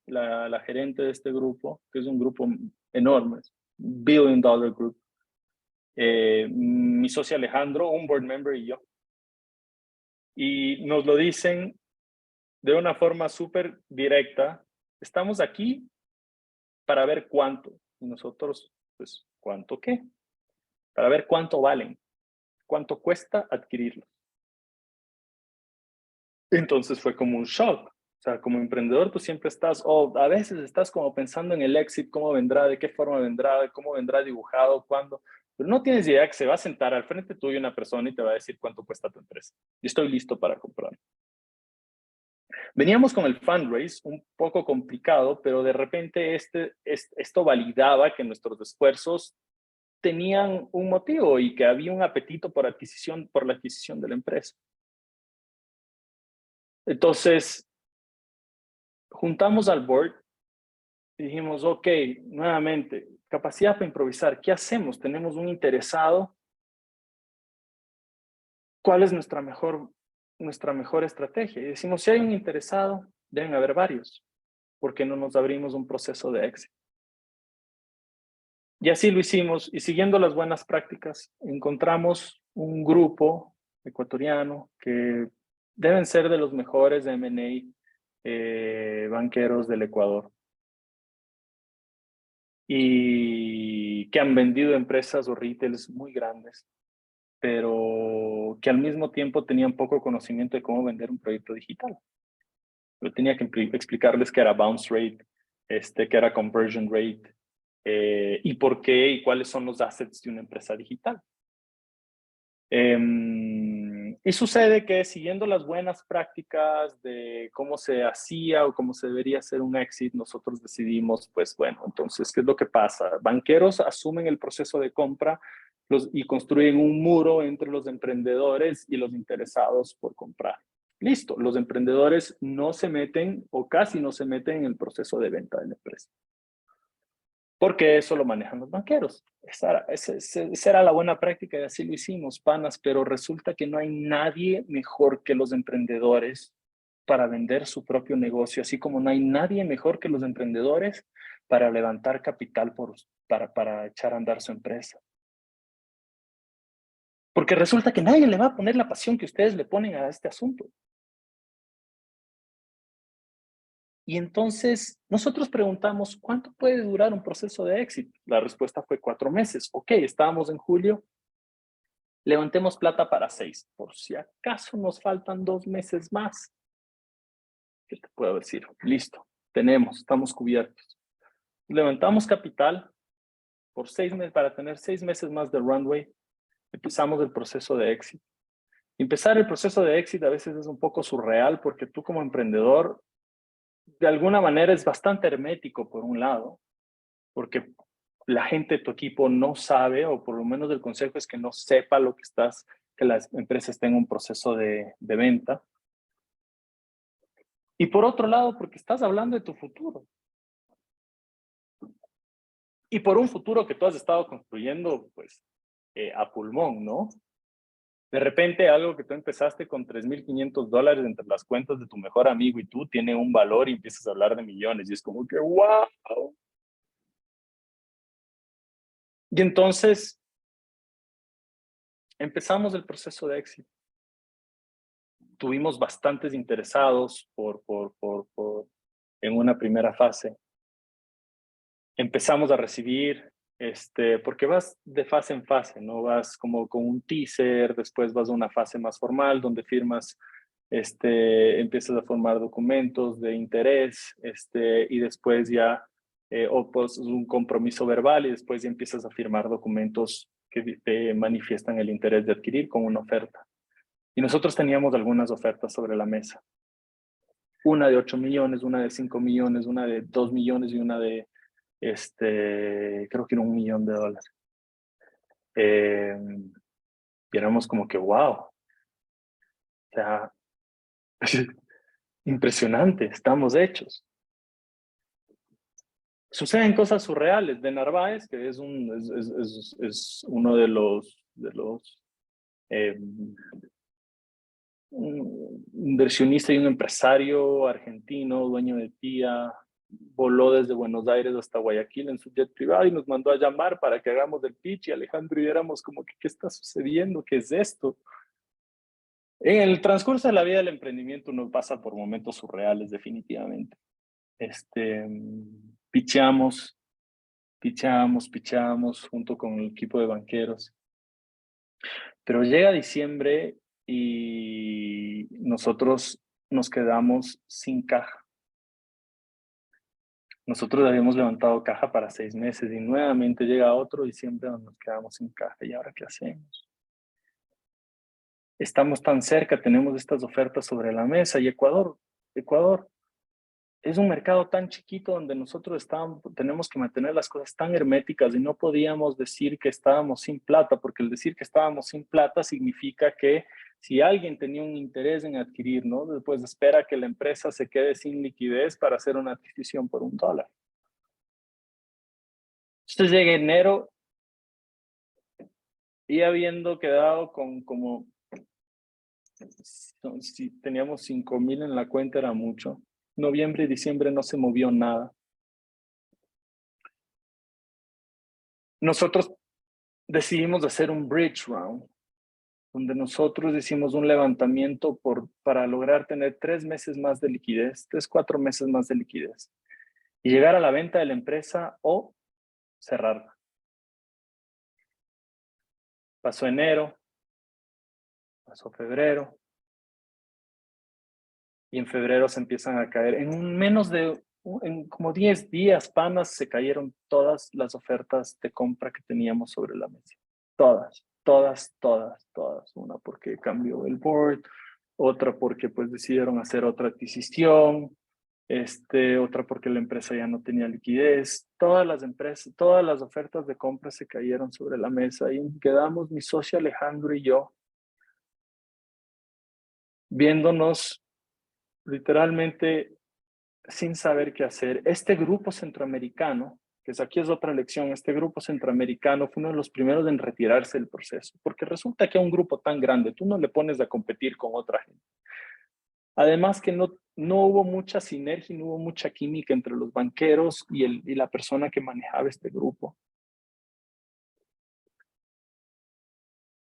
la gerente de este grupo, que es un grupo enorme, $1 billion group, mi socio Alejandro, un board member y yo. Y nos lo dicen de una forma súper directa. Estamos aquí para ver cuánto. Y nosotros, pues, ¿cuánto qué? Para ver cuánto valen, cuánto cuesta adquirirlos. Entonces fue como un shock. O sea, como emprendedor tú siempre estás, o a veces estás como pensando en el exit, cómo vendrá, de qué forma vendrá, de cómo vendrá dibujado, cuándo. Pero no tienes idea que se va a sentar al frente tuyo una persona y te va a decir cuánto cuesta tu empresa. Y estoy listo para comprar. Veníamos con el fundraise un poco complicado, pero de repente esto validaba que nuestros esfuerzos tenían un motivo y que había un apetito por la adquisición de la empresa. Entonces, juntamos al board y dijimos, ok, nuevamente, capacidad para improvisar. ¿Qué hacemos? Tenemos un interesado. ¿Cuál es nuestra mejor estrategia? Y decimos, si hay un interesado, deben haber varios. ¿Por qué no nos abrimos un proceso de éxito? Y así lo hicimos. Y siguiendo las buenas prácticas, encontramos un grupo ecuatoriano que deben ser de los mejores de M&A banqueros del Ecuador. Y que han vendido empresas o retails muy grandes, pero que al mismo tiempo tenían poco conocimiento de cómo vender un proyecto digital. Yo tenía que explicarles qué era bounce rate, qué era conversion rate, y por qué y cuáles son los assets de una empresa digital. Y sucede que siguiendo las buenas prácticas de cómo se hacía o cómo se debería hacer un exit, nosotros decidimos, pues bueno, entonces, ¿qué es lo que pasa? Banqueros asumen el proceso de compra y construyen un muro entre los emprendedores y los interesados por comprar. Listo, los emprendedores no se meten o casi no se meten en el proceso de venta de la empresa. Porque eso lo manejan los banqueros. Esa era la buena práctica y así lo hicimos, panas, pero resulta que no hay nadie mejor que los emprendedores para vender su propio negocio, así como no hay nadie mejor que los emprendedores para levantar capital para echar a andar su empresa. Porque resulta que nadie le va a poner la pasión que ustedes le ponen a este asunto. Y entonces nosotros preguntamos, ¿cuánto puede durar un proceso de éxito? La respuesta fue 4 meses. Ok, estábamos en julio, levantemos plata para 6. Por si acaso nos faltan 2 meses más. ¿Qué te puedo decir? Listo, estamos cubiertos. Levantamos capital por 6 meses, para tener 6 meses más de runway. Empezamos el proceso de éxito. Empezar el proceso de éxito a veces es un poco surreal porque tú como emprendedor, de alguna manera es bastante hermético por un lado, porque la gente de tu equipo no sabe, o por lo menos el consejo es que no sepa que la empresa está en un proceso de venta. Y por otro lado, porque estás hablando de tu futuro. Y por un futuro que tú has estado construyendo, pues, a pulmón, ¿no? De repente, algo que tú empezaste con $3,500 entre las cuentas de tu mejor amigo y tú tiene un valor y empiezas a hablar de millones. Y es como que, ¡wow! Y entonces, empezamos el proceso de éxito. Tuvimos bastantes interesados en una primera fase. Empezamos a recibir, porque vas de fase en fase, ¿no? Vas como con un teaser, después vas a una fase más formal donde firmas, empiezas a formar documentos de interés, y después ya, o pues un compromiso verbal y después ya empiezas a firmar documentos que te manifiestan el interés de adquirir con una oferta. Y nosotros teníamos algunas ofertas sobre la mesa. Una de 8 millones, una de 5 millones, una de 2 millones y una de, creo que era $1 millón. Y éramos como que, wow, o sea, impresionante, estamos hechos. Suceden cosas surreales. De Narváez, que es uno de los un inversionista y un empresario argentino, dueño de TIA, voló desde Buenos Aires hasta Guayaquil en su jet privado y nos mandó a llamar para que hagamos el pitch, y Alejandro y éramos como que, ¿qué está sucediendo? ¿Qué es esto? En el transcurso de la vida del emprendimiento uno pasa por momentos surreales, definitivamente. Pichamos junto con el equipo de banqueros. Pero llega diciembre y nosotros nos quedamos sin caja. Nosotros habíamos levantado caja para 6 meses y nuevamente llega otro diciembre donde nos quedamos sin caja. ¿Y ahora qué hacemos? Estamos tan cerca, tenemos estas ofertas sobre la mesa y Ecuador es un mercado tan chiquito donde nosotros tenemos que mantener las cosas tan herméticas y no podíamos decir que estábamos sin plata, porque el decir que estábamos sin plata significa que si alguien tenía un interés en adquirir, ¿no? Después espera que la empresa se quede sin liquidez para hacer una adquisición por $1. Entonces llega enero y habiendo quedado con como, si teníamos 5,000 en la cuenta era mucho. Noviembre y diciembre no se movió nada. Nosotros decidimos hacer un bridge round, donde nosotros hicimos un levantamiento para lograr tener 3 meses más de liquidez, 3, 4 meses más de liquidez, y llegar a la venta de la empresa o cerrarla. Pasó enero, pasó febrero, y en febrero se empiezan a caer. En como 10 días, panas, se cayeron todas las ofertas de compra que teníamos sobre la mesa. Todas. Una porque cambió el board, otra porque pues decidieron hacer otra adquisición, otra porque la empresa ya no tenía liquidez. Todas las ofertas de compra se cayeron sobre la mesa y quedamos mi socio Alejandro y yo viéndonos literalmente sin saber qué hacer. Este grupo centroamericano, aquí es otra lección, este grupo centroamericano fue uno de los primeros en retirarse del proceso, porque resulta que a un grupo tan grande tú no le pones a competir con otra gente. Además que no hubo mucha sinergia, no hubo mucha química entre los banqueros y la persona que manejaba este grupo.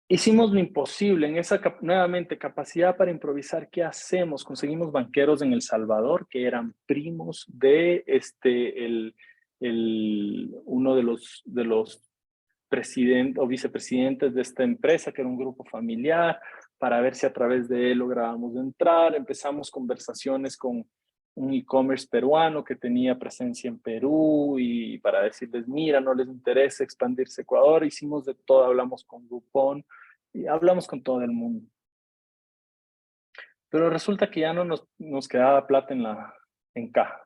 Hicimos lo imposible en esa, nuevamente, capacidad para improvisar. ¿Qué hacemos? Conseguimos banqueros en El Salvador que eran primos de uno de los presidentes o vicepresidentes de esta empresa, que era un grupo familiar, para ver si a través de él lográbamos entrar. Empezamos conversaciones con un e-commerce peruano que tenía presencia en Perú y para decirles, mira, no les interesa expandirse a Ecuador. Hicimos de todo, hablamos con Groupon y hablamos con todo el mundo. Pero resulta que ya no nos quedaba plata en caja.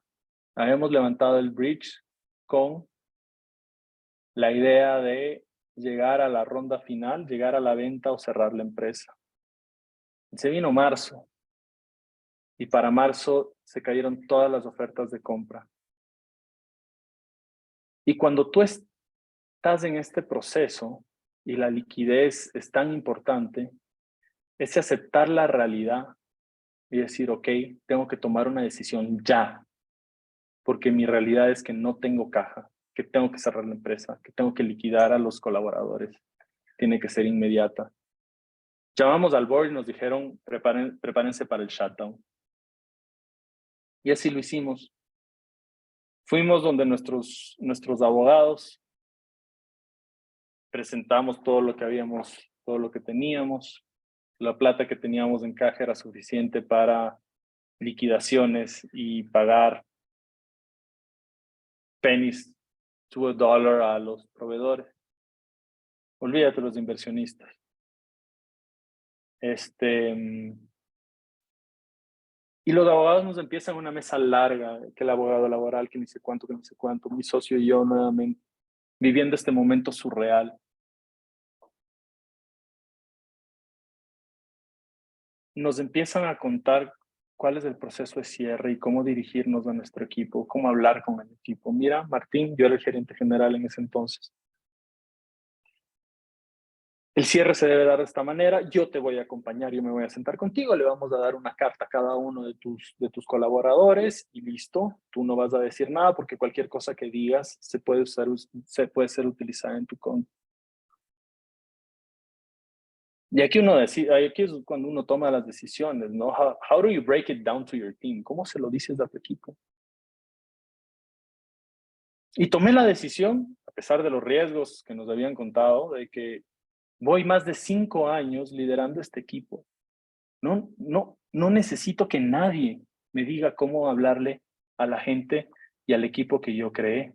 Habíamos levantado el bridge con la idea de llegar a la ronda final, llegar a la venta o cerrar la empresa. Se vino marzo y para marzo se cayeron todas las ofertas de compra. Y cuando tú estás en este proceso y la liquidez es tan importante, es aceptar la realidad y decir, ok, tengo que tomar una decisión ya, porque mi realidad es que no tengo caja, que tengo que cerrar la empresa, que tengo que liquidar a los colaboradores, tiene que ser inmediata. Llamamos al board y nos dijeron, prepárense para el shutdown. Y así lo hicimos. Fuimos donde nuestros abogados, presentamos todo lo que teníamos. La plata que teníamos en caja era suficiente para liquidaciones y pagar pennies to a dollar a los proveedores. Olvídate los inversionistas. Y los abogados nos empiezan una mesa larga, que el abogado laboral, que no sé cuánto, mi socio y yo nuevamente, viviendo este momento surreal. Nos empiezan a contar cuál es el proceso de cierre y cómo dirigirnos a nuestro equipo, cómo hablar con el equipo. Mira, Martín, yo era el gerente general en ese entonces. El cierre se debe dar de esta manera, yo te voy a acompañar, yo me voy a sentar contigo, le vamos a dar una carta a cada uno de tus colaboradores y listo, tú no vas a decir nada porque cualquier cosa que digas se puede ser utilizada en tu contra. Y aquí uno decide, aquí es cuando uno toma las decisiones, ¿no? How do you break it down to your team? ¿Cómo se lo dices a tu equipo? Y tomé la decisión, a pesar de los riesgos que nos habían contado, de que voy más de 5 años liderando este equipo. No necesito que nadie me diga cómo hablarle a la gente y al equipo que yo creé.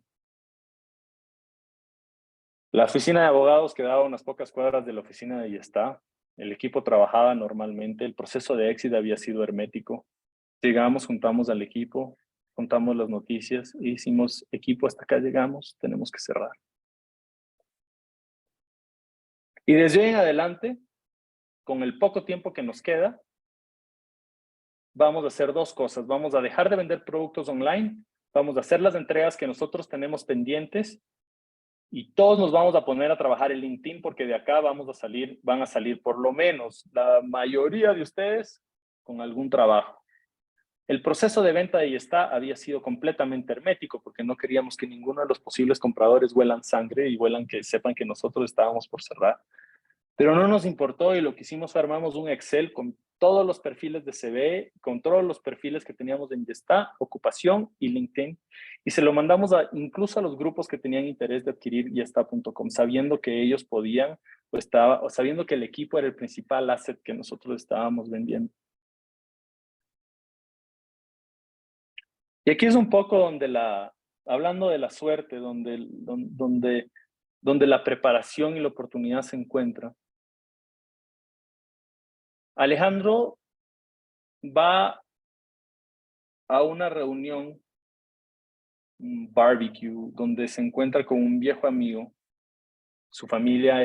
La oficina de abogados quedaba a unas pocas cuadras de la oficina de Yestá. El equipo trabajaba normalmente, el proceso de éxito había sido hermético. Llegamos, juntamos al equipo, contamos las noticias y hicimos equipo, hasta acá llegamos, tenemos que cerrar. Y desde hoy en adelante, con el poco tiempo que nos queda, vamos a hacer 2 cosas. Vamos a dejar de vender productos online, vamos a hacer las entregas que nosotros tenemos pendientes y todos nos vamos a poner a trabajar en LinkedIn porque de acá van a salir por lo menos la mayoría de ustedes con algún trabajo. El proceso de venta de Yestá había sido completamente hermético porque no queríamos que ninguno de los posibles compradores huelan sangre y que sepan que nosotros estábamos por cerrar. Pero no nos importó y lo que hicimos fue armamos un Excel con todos los perfiles de CV, con todos los perfiles que teníamos en Yestá, ocupación y LinkedIn. Y se lo mandamos incluso a los grupos que tenían interés de adquirir Yestá.com, sabiendo que ellos podían, o sabiendo que el equipo era el principal asset que nosotros estábamos vendiendo. Y aquí es un poco donde hablando de la suerte, donde la preparación y la oportunidad se encuentran. Alejandro va a una reunión, un barbecue, donde se encuentra con un viejo amigo. Su familia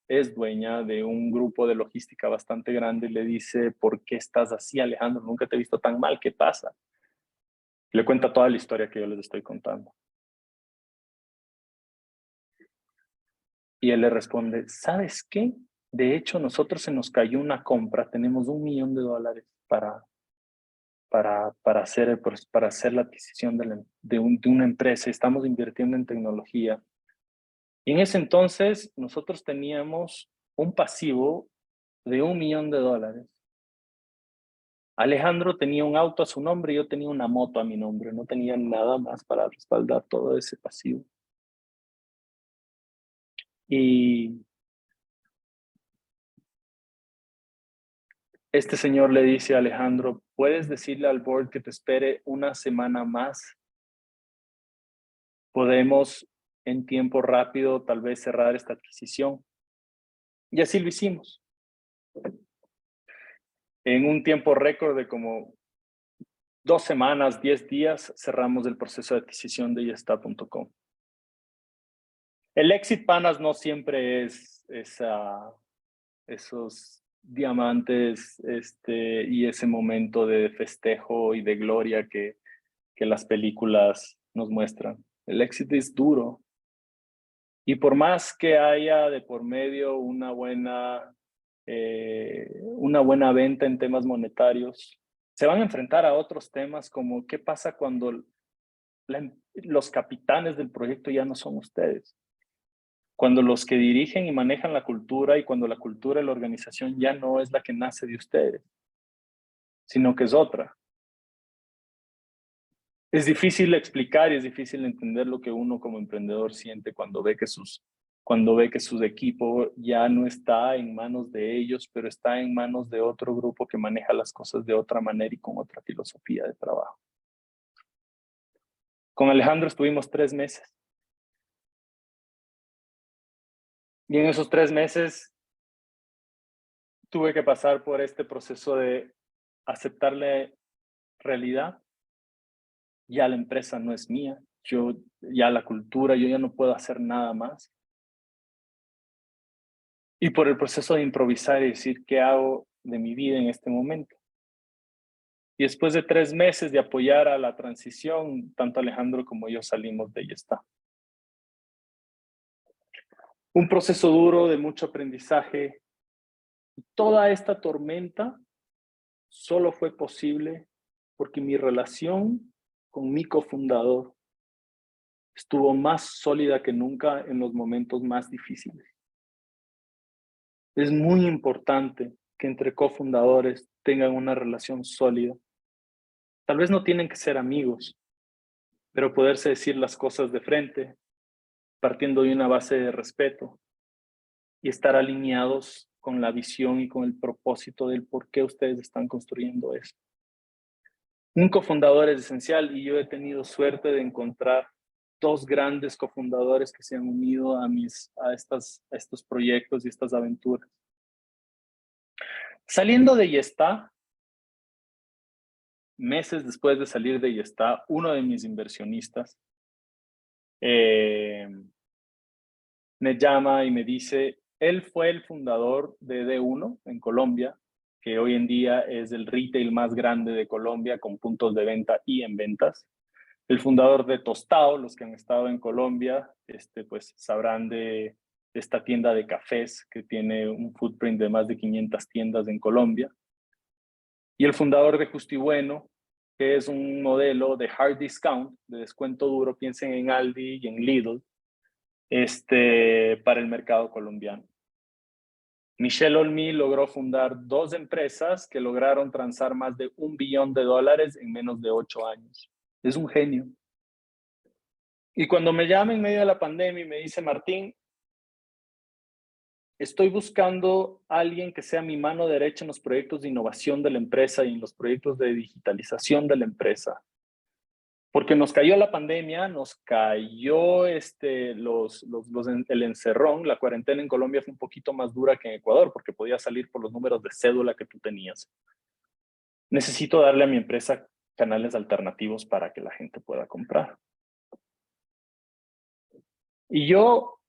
es dueña de un grupo de logística bastante grande y le dice, ¿por qué estás así, Alejandro? Nunca te he visto tan mal, ¿qué pasa? Le cuenta toda la historia que yo les estoy contando. Y él le responde, ¿sabes qué? De hecho, nosotros se nos cayó una compra, tenemos $1 millón para hacer la adquisición de una empresa, estamos invirtiendo en tecnología. Y en ese entonces nosotros teníamos un pasivo de $1 millón. Alejandro tenía un auto a su nombre y yo tenía una moto a mi nombre, no tenía nada más para respaldar todo ese pasivo. Y este señor le dice a Alejandro, ¿puedes decirle al board que te espere una semana más? Podemos en tiempo rápido tal vez cerrar esta adquisición. Y así lo hicimos. En un tiempo récord de como 2 semanas, 10 días, cerramos el proceso de adquisición de Yestá.com. El exit panas no siempre es esos diamantes y ese momento de festejo y de gloria que las películas nos muestran. El éxito es duro. Y por más que haya de por medio una buena venta en temas monetarios, se van a enfrentar a otros temas como qué pasa cuando los capitanes del proyecto ya no son ustedes. Cuando los que dirigen y manejan la cultura y cuando la cultura de la organización ya no es la que nace de ustedes, sino que es otra. Es difícil explicar y es difícil entender lo que uno como emprendedor siente cuando ve que su equipo ya no está en manos de ellos, pero está en manos de otro grupo que maneja las cosas de otra manera y con otra filosofía de trabajo. Con Alejandro estuvimos 3 meses. Y en esos 3 meses tuve que pasar por este proceso de aceptarle realidad. Ya la empresa no es mía, ya la cultura, yo ya no puedo hacer nada más. Y por el proceso de improvisar y decir qué hago de mi vida en este momento. Y después de 3 meses de apoyar a la transición, tanto Alejandro como yo salimos de Yestá. Un proceso duro de mucho aprendizaje. Toda esta tormenta solo fue posible porque mi relación con mi cofundador estuvo más sólida que nunca en los momentos más difíciles. Es muy importante que entre cofundadores tengan una relación sólida. Tal vez no tienen que ser amigos, pero poderse decir las cosas de frente, partiendo de una base de respeto y estar alineados con la visión y con el propósito del por qué ustedes están construyendo esto. Un cofundador es esencial y yo he tenido suerte de encontrar dos grandes cofundadores que se han unido a estos proyectos y estas aventuras. Saliendo de Yesta, meses después de salir de Yesta, uno de mis inversionistas me llama y me dice, él fue el fundador de D1 en Colombia, que hoy en día es el retail más grande de Colombia con puntos de venta y en ventas. El fundador de Tostado, los que han estado en Colombia, pues sabrán de esta tienda de cafés que tiene un footprint de más de 500 tiendas en Colombia. Y el fundador de Justibueno, que es un modelo de hard discount, de descuento duro, piensen en Aldi y en Lidl, para el mercado colombiano. Michel Olmi logró fundar dos empresas que lograron transar más de $1 billón en menos de 8 años. Es un genio. Y cuando me llama en medio de la pandemia y me dice, Martín, estoy buscando a alguien que sea mi mano derecha en los proyectos de innovación de la empresa y en los proyectos de digitalización de la empresa. Porque nos cayó la pandemia, nos cayó el encerrón, la cuarentena en Colombia fue un poquito más dura que en Ecuador porque podía salir por los números de cédula que tú tenías. Necesito darle a mi empresa canales alternativos para que la gente pueda comprar. Y yo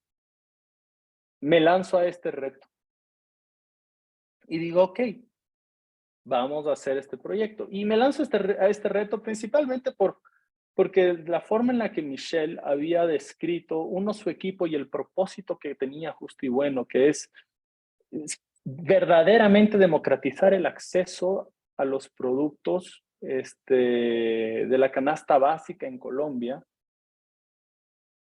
me lanzo a este reto. Y digo, ok, vamos a hacer este proyecto. Y me lanzo a este reto principalmente porque la forma en la que Michel había descrito, su equipo y el propósito que tenía Justo y Bueno, que es verdaderamente democratizar el acceso a los productos de la canasta básica en Colombia,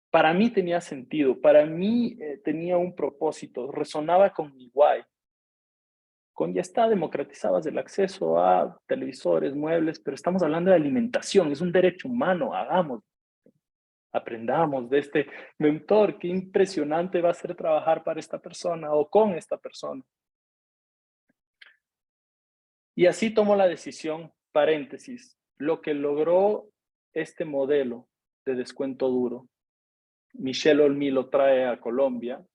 para mí tenía sentido, para mí tenía un propósito, resonaba con mi why. Con Yesta democratizabas el acceso a televisores, muebles, pero estamos hablando de alimentación, es un derecho humano, hagamos, aprendamos de este mentor, qué impresionante va a ser trabajar para esta persona o con esta persona. Y así tomó la decisión, paréntesis, lo que logró este modelo de descuento duro. Michel Olmi lo trae a Colombia,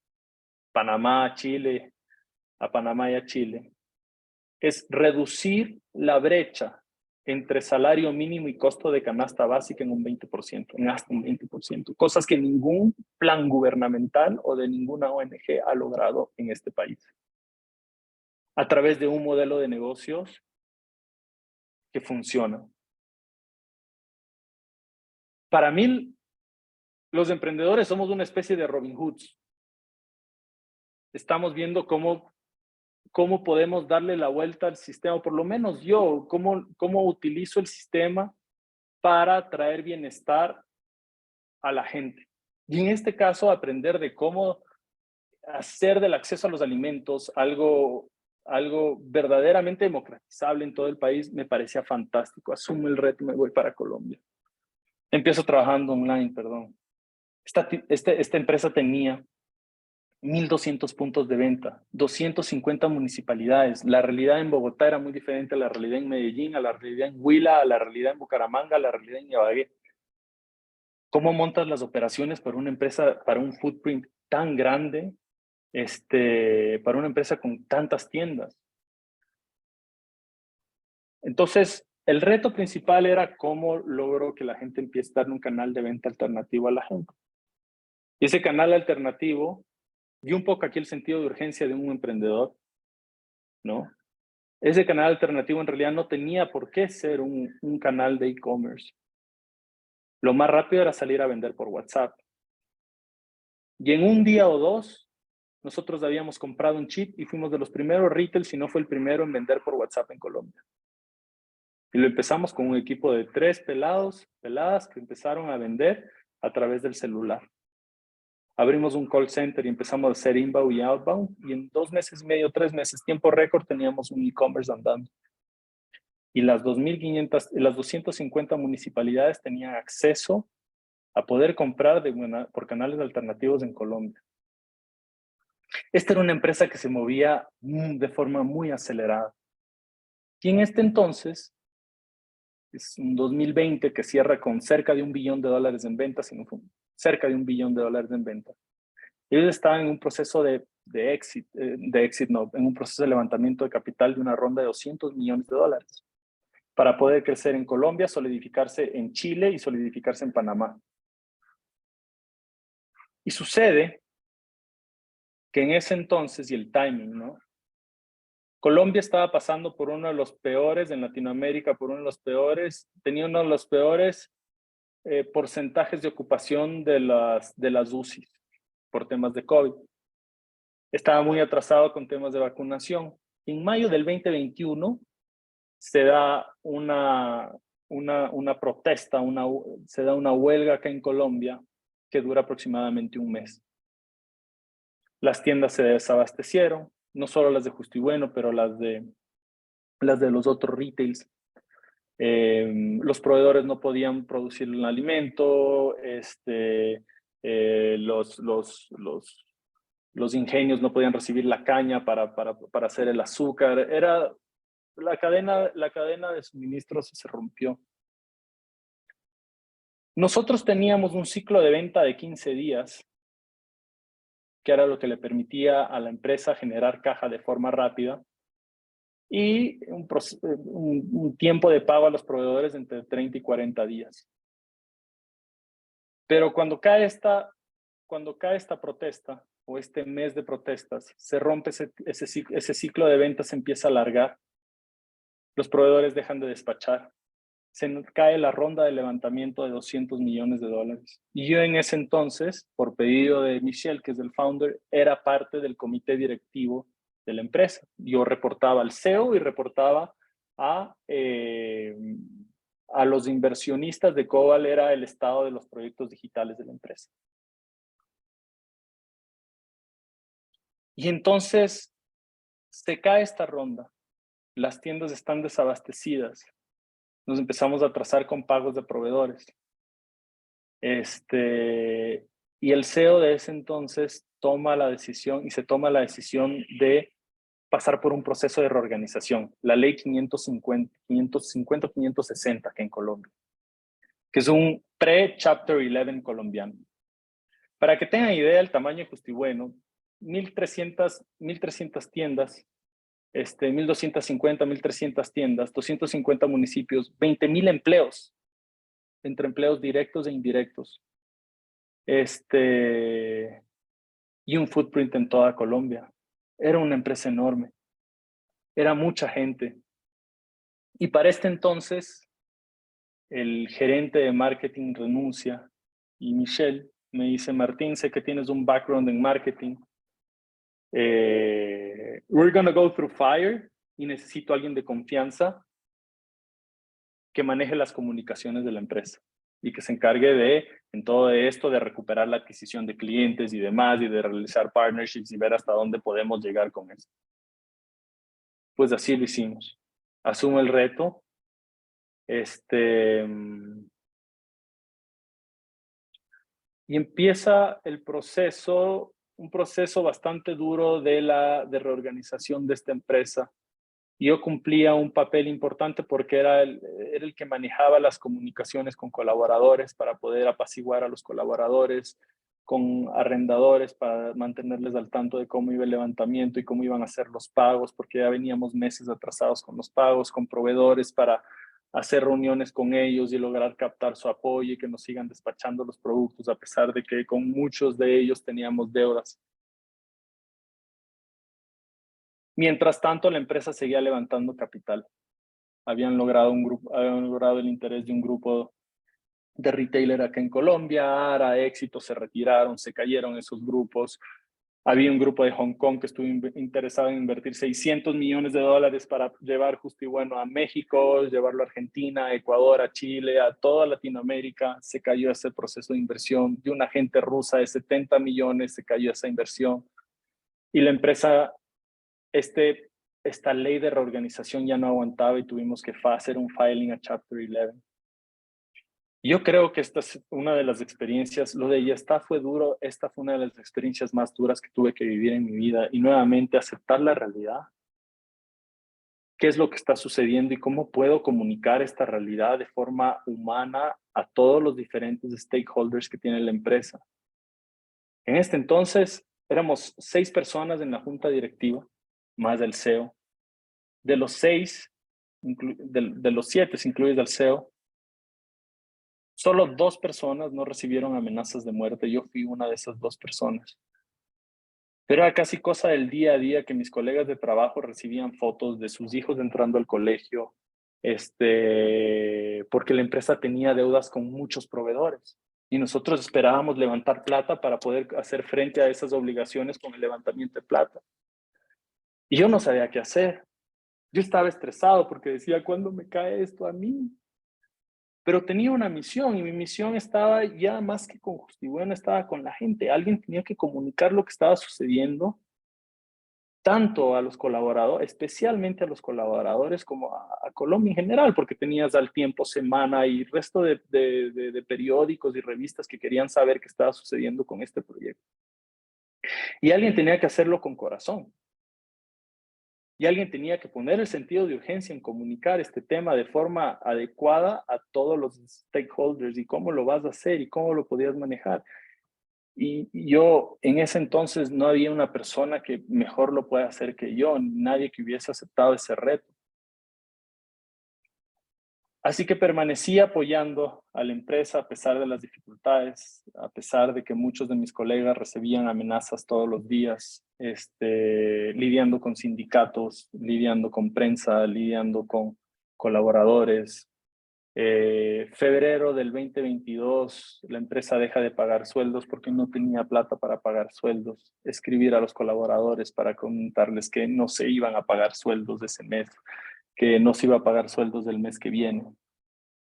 Panamá a Chile, a Panamá y a Chile, es reducir la brecha entre salario mínimo y costo de canasta básica en un 20%, en hasta un 20%, cosas que ningún plan gubernamental o de ninguna ONG ha logrado en este país. A través de un modelo de negocios que funciona. Para mí, los emprendedores somos una especie de Robin Hoods. Estamos viendo cómo podemos darle la vuelta al sistema, o por lo menos yo, cómo utilizo el sistema para traer bienestar a la gente. Y en este caso, aprender de cómo hacer del acceso a los alimentos algo verdaderamente democratizable en todo el país me parecía fantástico. Asumo el reto y me voy para Colombia. Empiezo trabajando online, perdón. Esta empresa tenía 1,200 puntos de venta, 250 municipalidades. La realidad en Bogotá era muy diferente a la realidad en Medellín, a la realidad en Huila, a la realidad en Bucaramanga, a la realidad en Ibagué. ¿Cómo montas las operaciones para una empresa, para un footprint tan grande, para una empresa con tantas tiendas? Entonces, el reto principal era cómo logro que la gente empiece a dar un canal de venta alternativo a la gente. Y ese canal alternativo, y un poco aquí el sentido de urgencia de un emprendedor, ¿no? Ese canal alternativo en realidad no tenía por qué ser un canal de e-commerce. Lo más rápido era salir a vender por WhatsApp. Y en un día o dos nosotros habíamos comprado un chip y fuimos de los primeros retail, si no fue el primero en vender por WhatsApp en Colombia. Y lo empezamos con un equipo de 3 peladas que empezaron a vender a través del celular. Abrimos un call center y empezamos a hacer inbound y outbound, y en 2 meses y medio, 3 meses, tiempo récord, teníamos un e-commerce andando. Y las 2.500, las 250 municipalidades tenían acceso a poder comprar por canales alternativos en Colombia. Esta era una empresa que se movía de forma muy acelerada. Y en este entonces, es un 2020 que cierra con cerca de $1 billón en ventas, sino cerca de $1 billón en ventas. Ellos estaban en un proceso en un proceso de levantamiento de capital de una ronda de $200 millones para poder crecer en Colombia, solidificarse en Chile y solidificarse en Panamá. Y sucede que en ese entonces, y el timing, ¿no? Colombia estaba pasando por uno de los peores en Latinoamérica, tenía uno de los peores porcentajes de ocupación de las UCI por temas de COVID. Estaba muy atrasado con temas de vacunación. En mayo del 2021 se da una protesta, se da una huelga acá en Colombia que dura aproximadamente un mes. Las tiendas se desabastecieron, no solo las de Justo y Bueno, pero las de los otros retails. Los proveedores no podían producir el alimento, los ingenios no podían recibir la caña para hacer el azúcar. La cadena de suministros se rompió. Nosotros teníamos un ciclo de venta de 15 días, que era lo que le permitía a la empresa generar caja de forma rápida, y un tiempo de pago a los proveedores entre 30 y 40 días. Pero cuando cae esta protesta, o este mes de protestas, se rompe ese ciclo de ventas, se empieza a alargar, los proveedores dejan de despachar, se cae la ronda de levantamiento de $200 millones. Y yo en ese entonces, por pedido de Michelle, que es el founder, era parte del comité directivo de la empresa. Yo reportaba al CEO y reportaba a los inversionistas de Cobal, era el estado de los proyectos digitales de la empresa. Y entonces se cae esta ronda, las tiendas están desabastecidas, nos empezamos a atrasar con pagos de proveedores. Y el CEO de ese entonces toma la decisión de pasar por un proceso de reorganización, la ley 550-560 que en Colombia, que es un pre-Chapter 11 colombiano. Para que tengan idea del tamaño de Justo y Bueno, 1.300 tiendas, 1.250, 1.300 tiendas, 250 municipios, 20.000 empleos, entre empleos directos e indirectos. Y un footprint en toda Colombia. Era una empresa enorme. Era mucha gente. Y para este entonces, el gerente de marketing renuncia y Michelle me dice: Martín, sé que tienes un background en marketing. We're going to go through fire y necesito a alguien de confianza que maneje las comunicaciones de la empresa y que se encargue en todo esto, de recuperar la adquisición de clientes y demás, y de realizar partnerships y ver hasta dónde podemos llegar con esto. Pues así lo hicimos. Asumo el reto. Y empieza el proceso, un proceso bastante duro de reorganización de esta empresa. Yo cumplía un papel importante porque era el que manejaba las comunicaciones con colaboradores para poder apaciguar a los colaboradores, con arrendadores para mantenerles al tanto de cómo iba el levantamiento y cómo iban a ser los pagos, porque ya veníamos meses atrasados con los pagos, con proveedores para hacer reuniones con ellos y lograr captar su apoyo y que nos sigan despachando los productos, a pesar de que con muchos de ellos teníamos deudas. Mientras tanto, la empresa seguía levantando capital. Habían logrado el interés de un grupo de retailer acá en Colombia, Ara, Éxito, se retiraron, se cayeron esos grupos. Había un grupo de Hong Kong que estuvo interesado en invertir $600 millones para llevar Justo y Bueno a México, llevarlo a Argentina, a Ecuador, a Chile, a toda Latinoamérica. Se cayó ese proceso de inversión. De una agente rusa de 70 millones se cayó esa inversión. Y la empresa, esta ley de reorganización ya no aguantaba y tuvimos que hacer un filing a Chapter 11. Yo creo que esta es una de las experiencias, lo de Yastá fue duro, esta fue una de las experiencias más duras que tuve que vivir en mi vida y nuevamente aceptar la realidad. ¿Qué es lo que está sucediendo y cómo puedo comunicar esta realidad de forma humana a todos los diferentes stakeholders que tiene la empresa? En este entonces éramos 6 personas en la junta directiva, más el CEO. De los 6, de los 7, si incluyes al CEO, solo 2 personas no recibieron amenazas de muerte. Yo fui una de esas 2 personas. Pero era casi cosa del día a día que mis colegas de trabajo recibían fotos de sus hijos entrando al colegio, porque la empresa tenía deudas con muchos proveedores. Y nosotros esperábamos levantar plata para poder hacer frente a esas obligaciones con el levantamiento de plata. Y yo no sabía qué hacer. Yo estaba estresado porque decía, ¿cuándo me cae esto a mí? Pero tenía una misión y mi misión estaba ya más que con Justo y Bueno, estaba con la gente. Alguien tenía que comunicar lo que estaba sucediendo, tanto a los colaboradores, especialmente a los colaboradores, como a Colombia en general, porque tenías Al Tiempo, Semana y resto de periódicos y revistas que querían saber qué estaba sucediendo con este proyecto. Y alguien tenía que hacerlo con corazón. Y alguien tenía que poner el sentido de urgencia en comunicar este tema de forma adecuada a todos los stakeholders y cómo lo vas a hacer y cómo lo podías manejar. Y yo en ese entonces no había una persona que mejor lo pueda hacer que yo, nadie que hubiese aceptado ese reto. Así que permanecí apoyando a la empresa a pesar de las dificultades, a pesar de que muchos de mis colegas recibían amenazas todos los días, lidiando con sindicatos, lidiando con prensa, lidiando con colaboradores. Febrero del 2022, la empresa deja de pagar sueldos porque no tenía plata para pagar sueldos. Escribir a los colaboradores para comentarles que no se iban a pagar sueldos de ese mes, que no se iba a pagar sueldos del mes que viene,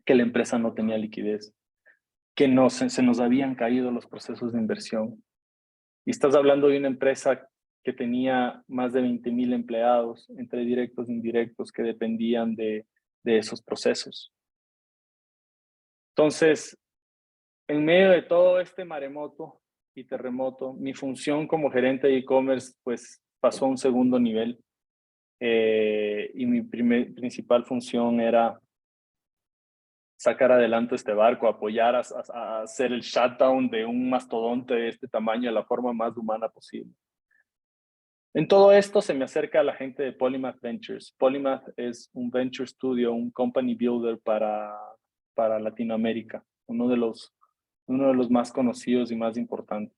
que la empresa no tenía liquidez, que se nos habían caído los procesos de inversión. Y estás hablando de una empresa que tenía más de 20,000 empleados, entre directos e indirectos, que dependían de esos procesos. Entonces, en medio de todo este maremoto y terremoto, mi función como gerente de e-commerce pues pasó a un segundo nivel. Y mi principal función era sacar adelante este barco, apoyar a hacer el shutdown de un mastodonte de este tamaño de la forma más humana posible. En todo esto se me acerca la gente de Polymath Ventures. Polymath es un venture studio, un company builder para Latinoamérica, uno de los más conocidos y más importantes.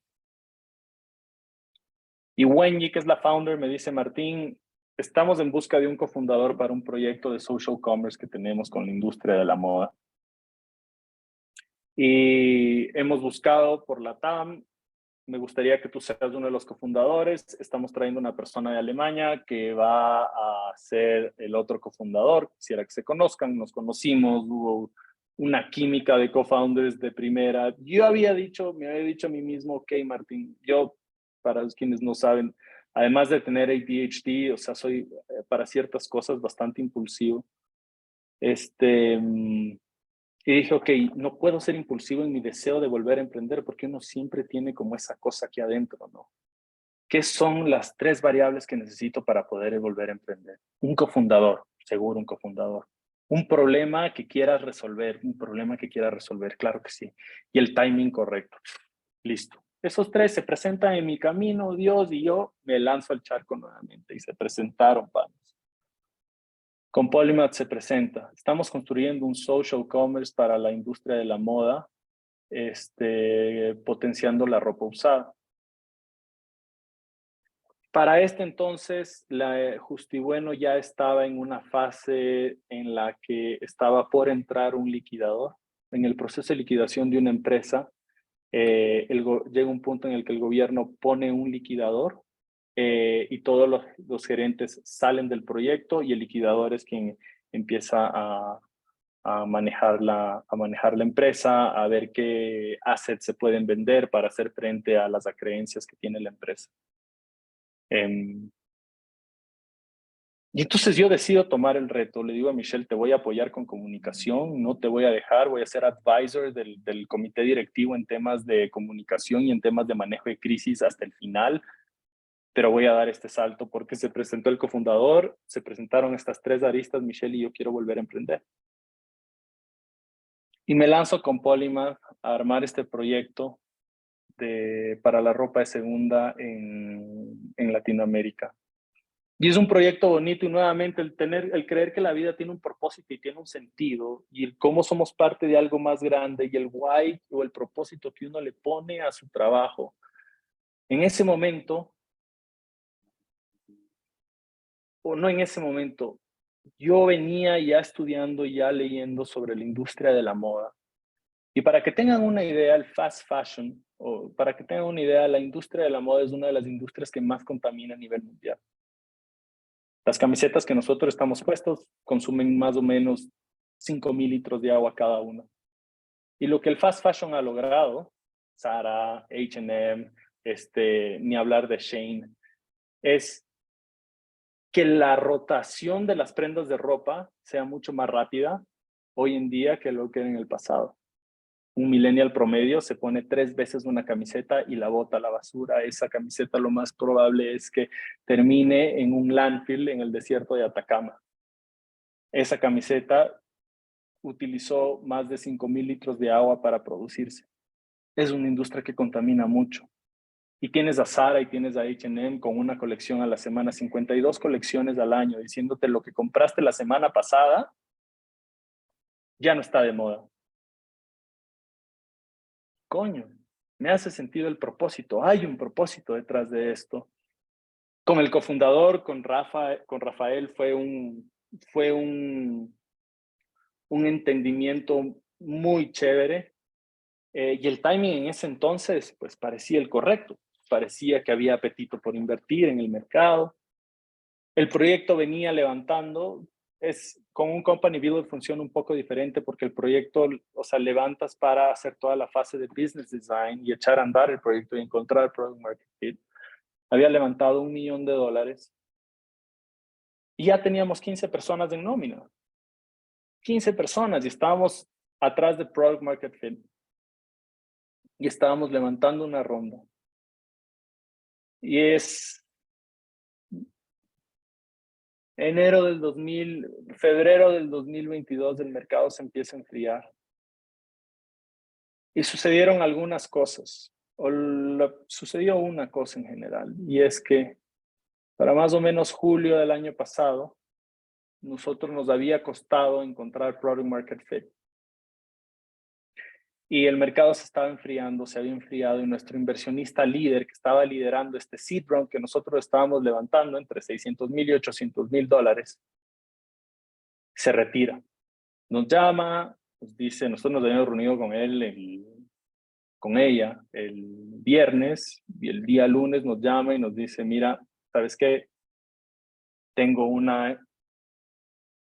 Y Wenyi, que es la founder, me dice, Martín, estamos en busca de un cofundador para un proyecto de social commerce que tenemos con la industria de la moda. Y hemos buscado por la TAM. Me gustaría que tú seas uno de los cofundadores. Estamos trayendo una persona de Alemania que va a ser el otro cofundador. Quisiera que se conozcan. Nos conocimos, hubo una química de co-founders de primera. Me había dicho a mí mismo, ok, Martín, yo, para los quienes no saben, además de tener ADHD, o sea, soy para ciertas cosas bastante impulsivo. Y dije, ok, no puedo ser impulsivo en mi deseo de volver a emprender porque uno siempre tiene como esa cosa aquí adentro, ¿no? ¿Qué son las 3 variables que necesito para poder volver a emprender? Un cofundador, seguro un cofundador. Un problema que quieras resolver, claro que sí. Y el timing correcto. Listo. Esos 3 se presentan en mi camino, Dios, y yo me lanzo al charco nuevamente. Y se presentaron, panos. Con Polymath se presenta. Estamos construyendo un social commerce para la industria de la moda, potenciando la ropa usada. Para este entonces, Justo y Bueno ya estaba en una fase en la que estaba por entrar un liquidador, en el proceso de liquidación de una empresa llega un punto en el que el gobierno pone un liquidador y todos los gerentes salen del proyecto y el liquidador es quien empieza a manejar la empresa, a ver qué assets se pueden vender para hacer frente a las acreencias que tiene la empresa. Y entonces yo decido tomar el reto. Le digo a Michelle, te voy a apoyar con comunicación, no te voy a dejar, voy a ser advisor del comité directivo en temas de comunicación y en temas de manejo de crisis hasta el final, pero voy a dar este salto porque se presentó el cofundador, se presentaron estas tres aristas, Michelle y yo quiero volver a emprender. Y me lanzo con Polymath a armar este proyecto para la ropa de segunda en Latinoamérica. Y es un proyecto bonito y nuevamente el creer que la vida tiene un propósito y tiene un sentido y el cómo somos parte de algo más grande y el why o el propósito que uno le pone a su trabajo. En ese momento, o no en ese momento, yo venía ya estudiando, ya leyendo sobre la industria de la moda. Y para que tengan una idea, el fast fashion, o para que tengan una idea, la industria de la moda es una de las industrias que más contamina a nivel mundial. Las camisetas que nosotros estamos puestos consumen más o menos 5,000 litros de agua cada una. Y lo que el fast fashion ha logrado, Zara, H&M, ni hablar de Shane, es que la rotación de las prendas de ropa sea mucho más rápida hoy en día que lo que era en el pasado. Un millennial promedio se pone 3 veces una camiseta y la bota a la basura. Esa camiseta lo más probable es que termine en un landfill en el desierto de Atacama. Esa camiseta utilizó más de 5,000 litros de agua para producirse. Es una industria que contamina mucho. Y tienes a Zara y tienes a H&M con una colección a la semana, 52 colecciones al año, diciéndote lo que compraste la semana pasada ya no está de moda. Coño, me hace sentido el propósito. Hay un propósito detrás de esto. Con el cofundador, con Rafael, fue un entendimiento muy chévere. Y el timing en ese entonces, pues parecía el correcto. Parecía que había apetito por invertir en el mercado. El proyecto venía levantando. Con un company builder funciona un poco diferente porque el proyecto, o sea, levantas para hacer toda la fase de business design y echar a andar el proyecto y encontrar el product market fit. Había levantado $1 millón y ya teníamos 15 personas en nómina. 15 personas y estábamos atrás de product market fit. Y estábamos levantando una ronda. Y es febrero del 2022, el mercado se empieza a enfriar. Y sucedieron algunas cosas, sucedió una cosa en general, y es que para más o menos julio del año pasado, nosotros nos había costado encontrar product market fit. Y el mercado se estaba enfriando, se había enfriado, y nuestro inversionista líder que estaba liderando este seed round que nosotros estábamos levantando entre $600,000 y $800,000, se retira. Nos llama, nos dice, nosotros nos habíamos reunido con él, con ella el viernes, y el día lunes nos llama y nos dice, mira, ¿sabes qué? Tengo una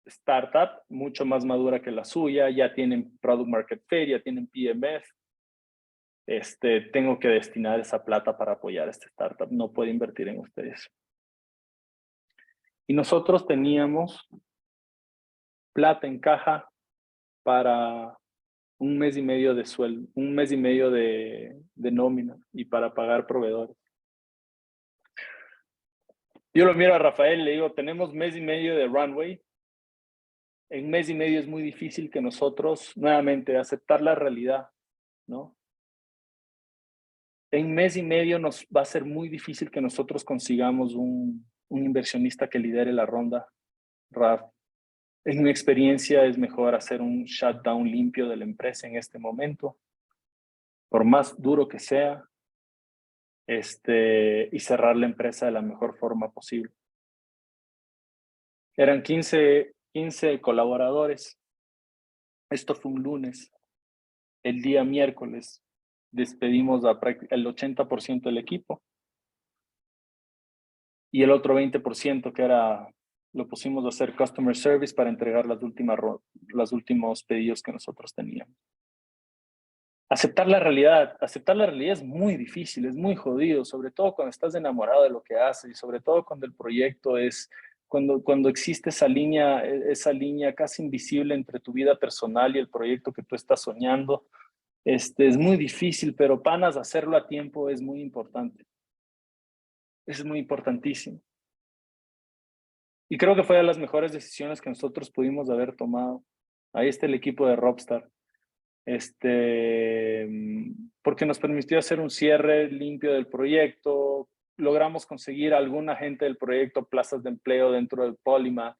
startup mucho más madura que la suya, ya tienen Product Market Fit, ya tienen PMF, tengo que destinar esa plata para apoyar a esta startup, no puedo invertir en ustedes. Y nosotros teníamos plata en caja para 1 mes y medio de sueldo, 1 mes y medio de nómina y para pagar proveedores. Yo lo miro a Rafael, le digo, tenemos 1 mes y medio de runway. En 1 mes y medio es muy difícil que nosotros, nuevamente, aceptar la realidad, ¿no? En 1 mes y medio nos va a ser muy difícil que nosotros consigamos un inversionista que lidere la ronda, Raf. En mi experiencia es mejor hacer un shutdown limpio de la empresa en este momento, por más duro que sea, y cerrar la empresa de la mejor forma posible. Eran 15 colaboradores. Esto fue un lunes. El día miércoles despedimos el 80% del equipo. Y el otro 20% que lo pusimos a hacer customer service para entregar los últimos pedidos que nosotros teníamos. Aceptar la realidad es muy difícil, es muy jodido, sobre todo cuando estás enamorado de lo que haces y sobre todo cuando el proyecto cuando existe esa línea casi invisible entre tu vida personal y el proyecto que tú estás soñando. Es muy difícil, pero panas, hacerlo a tiempo es muy importante. Es muy importantísimo. Y creo que fue de las mejores decisiones que nosotros pudimos haber tomado. Ahí está el equipo de Robstar. Porque nos permitió hacer un cierre limpio del proyecto, logramos conseguir a alguna gente del proyecto plazas de empleo dentro del Polymath.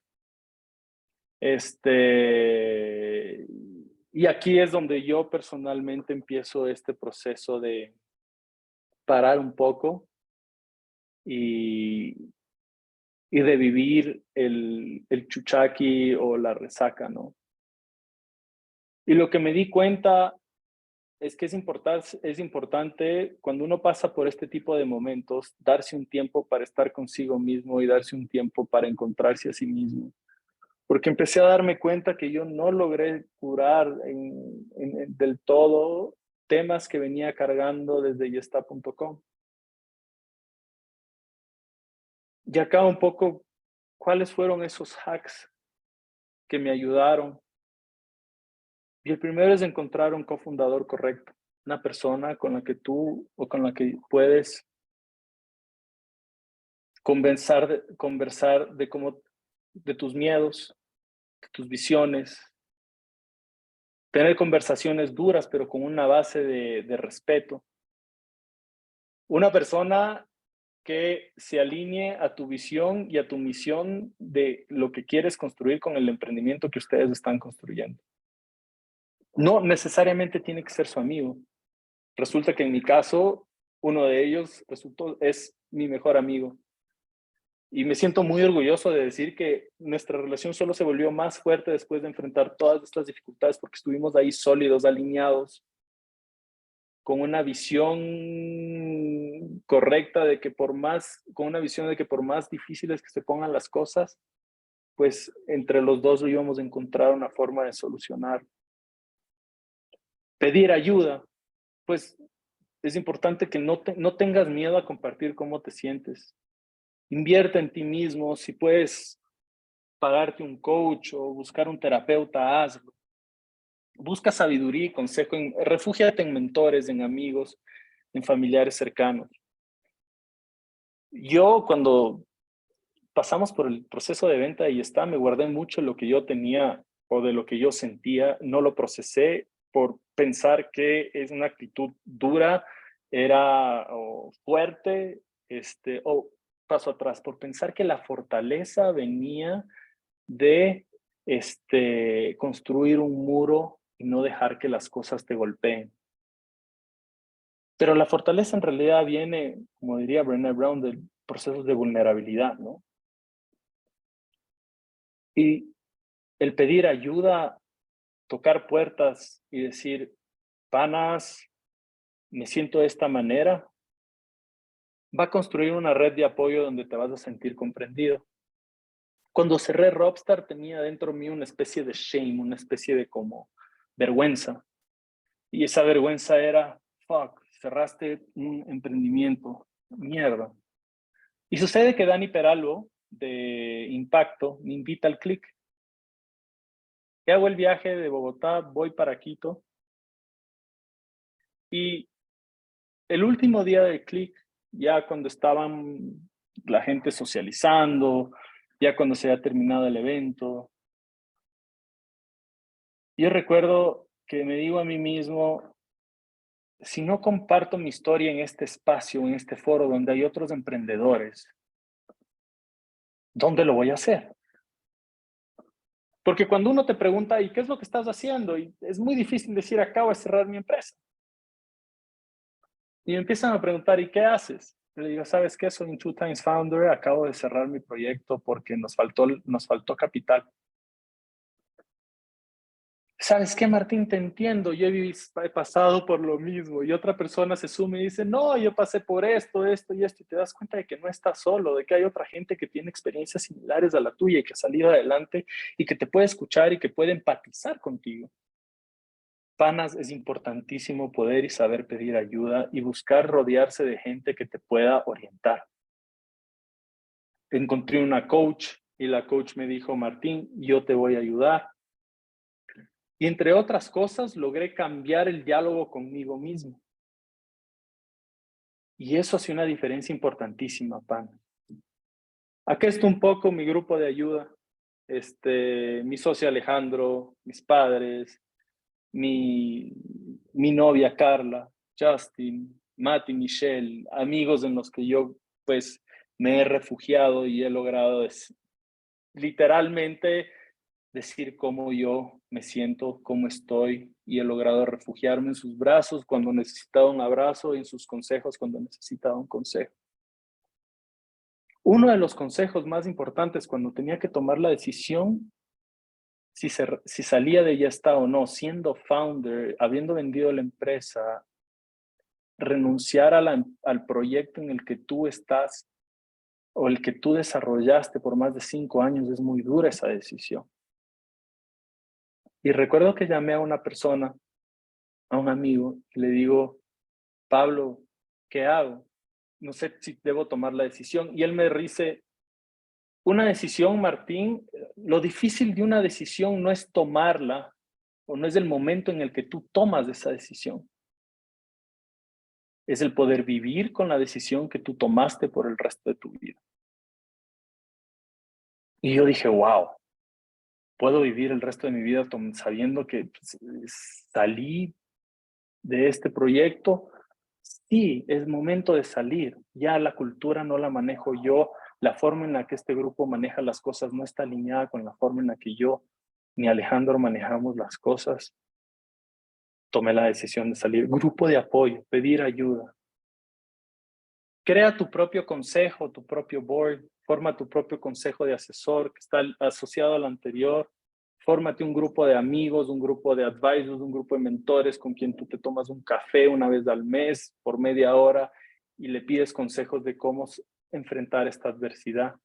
Y aquí es donde yo personalmente empiezo este proceso de parar un poco y de vivir el chuchaqui o la resaca, ¿no? Y lo que me di cuenta es que es importante cuando uno pasa por este tipo de momentos, darse un tiempo para estar consigo mismo y darse un tiempo para encontrarse a sí mismo. Porque empecé a darme cuenta que yo no logré curar del todo temas que venía cargando desde yesta.com. Y acá un poco, ¿cuáles fueron esos hacks que me ayudaron? Y el primero es encontrar un cofundador correcto, una persona con la que tú o con la que puedes conversar de tus miedos, de tus visiones, tener conversaciones duras, pero con una base de respeto. Una persona que se alinee a tu visión y a tu misión de lo que quieres construir con el emprendimiento que ustedes están construyendo. No necesariamente tiene que ser su amigo. Resulta que en mi caso, uno de ellos es mi mejor amigo. Y me siento muy orgulloso de decir que nuestra relación solo se volvió más fuerte después de enfrentar todas estas dificultades porque estuvimos ahí sólidos, alineados, con una visión correcta con una visión de que por más difíciles que se pongan las cosas, pues entre los dos íbamos a encontrar una forma de solucionar. Pedir ayuda, pues es importante que no tengas miedo a compartir cómo te sientes. Invierte en ti mismo, si puedes pagarte un coach o buscar un terapeuta, hazlo. Busca sabiduría y consejo, refúgiate en mentores, en amigos, en familiares cercanos. Yo cuando pasamos por el proceso de venta y me guardé mucho lo que yo tenía o de lo que yo sentía, no lo procesé por pensar que es una actitud dura, era fuerte, o paso atrás, por pensar que la fortaleza venía de construir un muro y no dejar que las cosas te golpeen. Pero la fortaleza en realidad viene, como diría Brené Brown, del proceso de vulnerabilidad, ¿no? Y el pedir ayuda, tocar puertas y decir, panas, me siento de esta manera, va a construir una red de apoyo donde te vas a sentir comprendido. Cuando cerré Robstar tenía dentro mío una especie de shame, una especie de como vergüenza. Y esa vergüenza era, fuck, cerraste un emprendimiento, mierda. Y sucede que Dani Peralvo, de Impacto, me invita al Click. Y hago el viaje de Bogotá, voy para Quito. Y el último día del Click, ya cuando estaban la gente socializando, ya cuando se había terminado el evento, yo recuerdo que me digo a mí mismo, si no comparto mi historia en este espacio, en este foro donde hay otros emprendedores, ¿dónde lo voy a hacer? Porque cuando uno te pregunta, ¿y qué es lo que estás haciendo? Y es muy difícil decir, acabo de cerrar mi empresa. Y me empiezan a preguntar, ¿y qué haces? Le digo, ¿sabes qué? Soy un Two Times Founder, acabo de cerrar mi proyecto porque nos faltó capital. ¿Sabes qué, Martín? Te entiendo, he pasado por lo mismo. Y otra persona se suma y dice, no, yo pasé por esto, esto y esto. Y te das cuenta de que no estás solo, de que hay otra gente que tiene experiencias similares a la tuya y que ha salido adelante y que te puede escuchar y que puede empatizar contigo. Panas, es importantísimo poder y saber pedir ayuda y buscar rodearse de gente que te pueda orientar. Encontré una coach y la coach me dijo, Martín, yo te voy a ayudar. Y entre otras cosas, logré cambiar el diálogo conmigo mismo. Y eso hace una diferencia importantísima, Pan. Acá está un poco mi grupo de ayuda. Mi socio Alejandro, mis padres, mi novia Carla, Justin, Mati, Michelle, amigos en los que yo pues me he refugiado y he logrado literalmente decir cómo yo me siento, cómo estoy, y he logrado refugiarme en sus brazos cuando necesitaba un abrazo y en sus consejos cuando necesitaba un consejo. Uno de los consejos más importantes cuando tenía que tomar la decisión si salía de Ya Está o no, siendo founder, habiendo vendido la empresa, renunciar al proyecto en el que tú estás o el que tú desarrollaste por más de 5 años, es muy dura esa decisión. Y recuerdo que llamé a una persona, a un amigo, y le digo, Pablo, ¿qué hago? No sé si debo tomar la decisión. Y él me dice, una decisión, Martín, lo difícil de una decisión no es tomarla o no es el momento en el que tú tomas esa decisión. Es el poder vivir con la decisión que tú tomaste por el resto de tu vida. Y yo dije, wow, ¿puedo vivir el resto de mi vida sabiendo que salí de este proyecto? Sí, es momento de salir. Ya la cultura no la manejo yo. La forma en la que este grupo maneja las cosas no está alineada con la forma en la que yo ni Alejandro manejamos las cosas. Tomé la decisión de salir. Grupo de apoyo, pedir ayuda. Crea tu propio consejo, tu propio board. Forma tu propio consejo de asesor que está asociado al anterior. Fórmate un grupo de amigos, un grupo de advisors, un grupo de mentores con quien tú te tomas un café una vez al mes por media hora y le pides consejos de cómo enfrentar esta adversidad.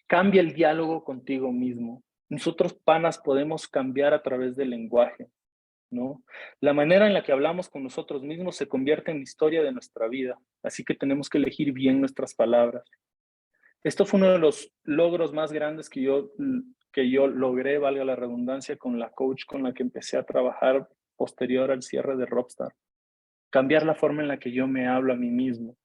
Cambia el diálogo contigo mismo. Nosotros, panas, podemos cambiar a través del lenguaje, ¿no? La manera en la que hablamos con nosotros mismos se convierte en la historia de nuestra vida, así que tenemos que elegir bien nuestras palabras. Esto fue uno de los logros más grandes que yo logré, valga la redundancia, con la coach con la que empecé a trabajar posterior al cierre de Rockstar. Cambiar la forma en la que yo me hablo a mí mismo.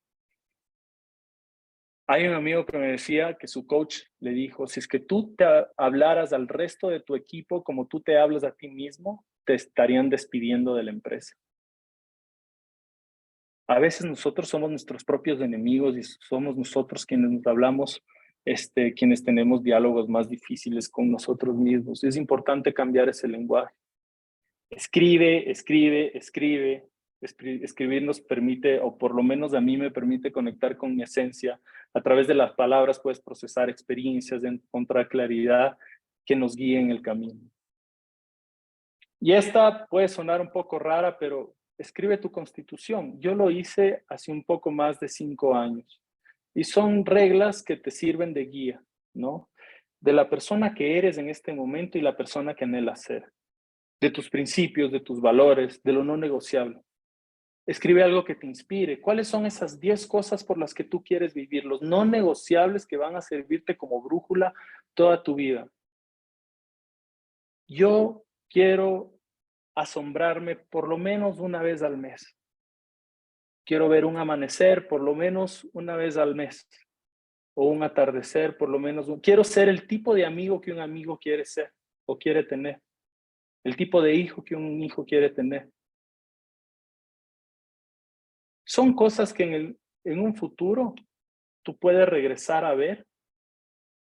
Hay un amigo que me decía que su coach le dijo, si es que tú te hablaras al resto de tu equipo como tú te hablas a ti mismo, te estarían despidiendo de la empresa. A veces nosotros somos nuestros propios enemigos y somos nosotros quienes nos hablamos, quienes tenemos diálogos más difíciles con nosotros mismos. Es importante cambiar ese lenguaje. Escribe, escribe, escribe. Escribir nos permite, o por lo menos a mí me permite conectar con mi esencia. A través de las palabras puedes procesar experiencias, encontrar claridad que nos guíe en el camino. Y esta puede sonar un poco rara, pero escribe tu constitución. Yo lo hice hace un poco más de 5 años. Y son reglas que te sirven de guía, ¿no? De la persona que eres en este momento y la persona que anhelas ser. De tus principios, de tus valores, de lo no negociable. Escribe algo que te inspire. ¿Cuáles son esas 10 cosas por las que tú quieres vivir? Los no negociables que van a servirte como brújula toda tu vida. Yo quiero asombrarme por lo menos una vez al mes. Quiero ver un amanecer por lo menos una vez al mes. O un atardecer por lo menos. Quiero ser el tipo de amigo que un amigo quiere ser o quiere tener. El tipo de hijo que un hijo quiere tener. Son cosas que en un futuro tú puedes regresar a ver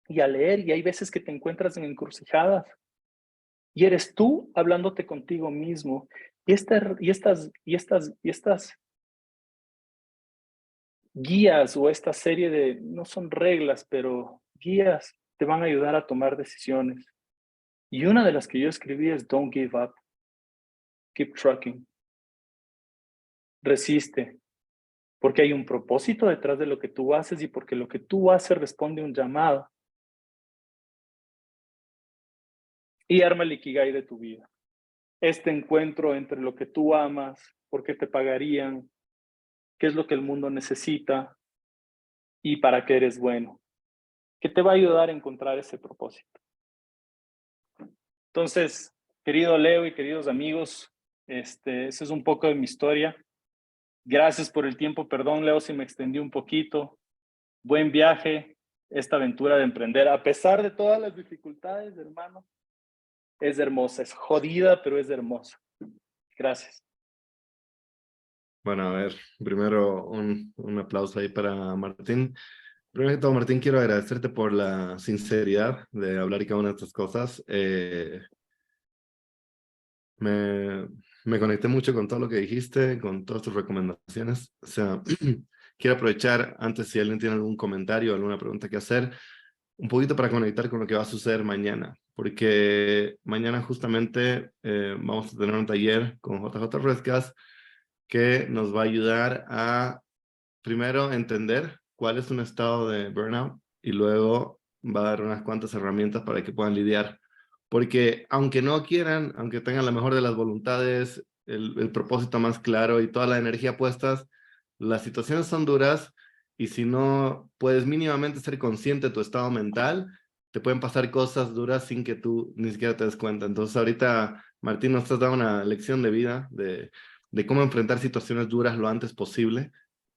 y a leer, y hay veces que te encuentras en encrucijadas y eres tú hablándote contigo mismo, y estas guías o esta serie de, no son reglas, pero guías te van a ayudar a tomar decisiones. Y una de las que yo escribí es Don't give up, keep trucking, resiste, porque hay un propósito detrás de lo que tú haces y porque lo que tú haces responde a un llamado y arma el ikigai de tu vida. Este encuentro entre lo que tú amas, por qué te pagarían, qué es lo que el mundo necesita y para qué eres bueno, que te va a ayudar a encontrar ese propósito. Entonces, querido Leo y queridos amigos, ese es un poco de mi historia. Gracias por el tiempo, perdón Leo si me extendí un poquito. Buen viaje, esta aventura de emprender, a pesar de todas las dificultades, hermano, es hermosa, es jodida, pero es hermosa. Gracias. Bueno, a ver, primero un aplauso ahí para Martín. Primero que todo, Martín, quiero agradecerte por la sinceridad de hablar y cada una de estas cosas. Me, me conecté mucho con todo lo que dijiste, con todas tus recomendaciones. O sea, quiero aprovechar, antes si alguien tiene algún comentario, alguna pregunta que hacer, un poquito para conectar con lo que va a suceder mañana. Porque mañana justamente vamos a tener un taller con JJ Rescas que nos va a ayudar a, primero, entender cuál es un estado de burnout y luego va a dar unas cuantas herramientas para que puedan lidiar. Porque aunque no quieran, aunque tengan la mejor de las voluntades, el propósito más claro y toda la energía puestas, las situaciones son duras y si no puedes mínimamente ser consciente de tu estado mental, te pueden pasar cosas duras sin que tú ni siquiera te des cuenta. Entonces ahorita, Martín, nos has dado una lección de vida de cómo enfrentar situaciones duras lo antes posible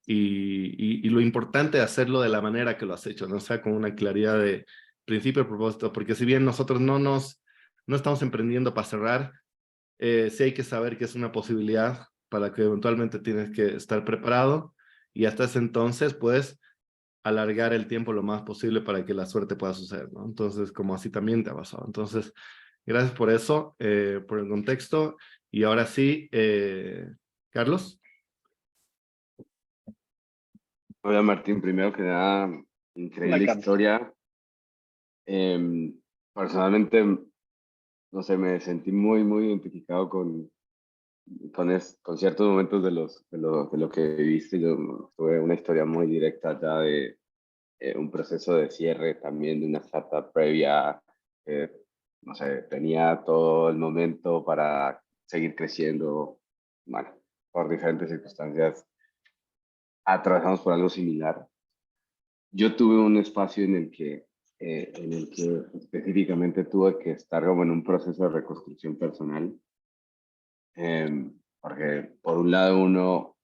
y lo importante de hacerlo de la manera que lo has hecho, ¿no? O sea, con una claridad de principio y propósito, porque si bien nosotros no estamos emprendiendo para cerrar, sí hay que saber que es una posibilidad para que eventualmente tienes que estar preparado y hasta ese entonces, pues, alargar el tiempo lo más posible para que la suerte pueda suceder, ¿no? Entonces, como así también te ha pasado. Entonces, gracias por eso, por el contexto. Y ahora sí, Carlos. Hola Martín, primero que nada, increíble Bacán. historia. Personalmente, no sé, me sentí muy identificado con ciertos momentos de lo que viviste. Yo tuve una historia muy directa ya de un proceso de cierre también de una startup previa. eh, no sé, tenía todo el momento para seguir creciendo. Bueno, por diferentes circunstancias atravesamos por algo similar. Yo tuve un espacio en el que específicamente tuve que estar como en un proceso de reconstrucción personal, porque por un lado uno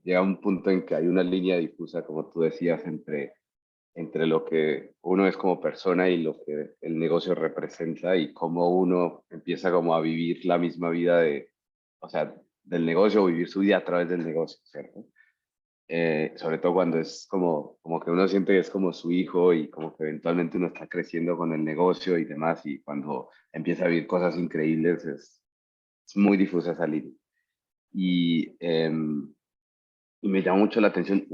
llega a un punto en que hay una línea difusa, como tú decías, entre lo que uno es como persona y lo que el negocio representa y cómo uno empieza como a vivir la misma vida o sea, del negocio o vivir su vida a través del negocio, ¿cierto? Sobre todo cuando es como que uno siente que es como su hijo y como que eventualmente uno está creciendo con el negocio y demás y cuando empieza a vivir cosas increíbles es muy difusa salir. Y, y me llama mucho la atención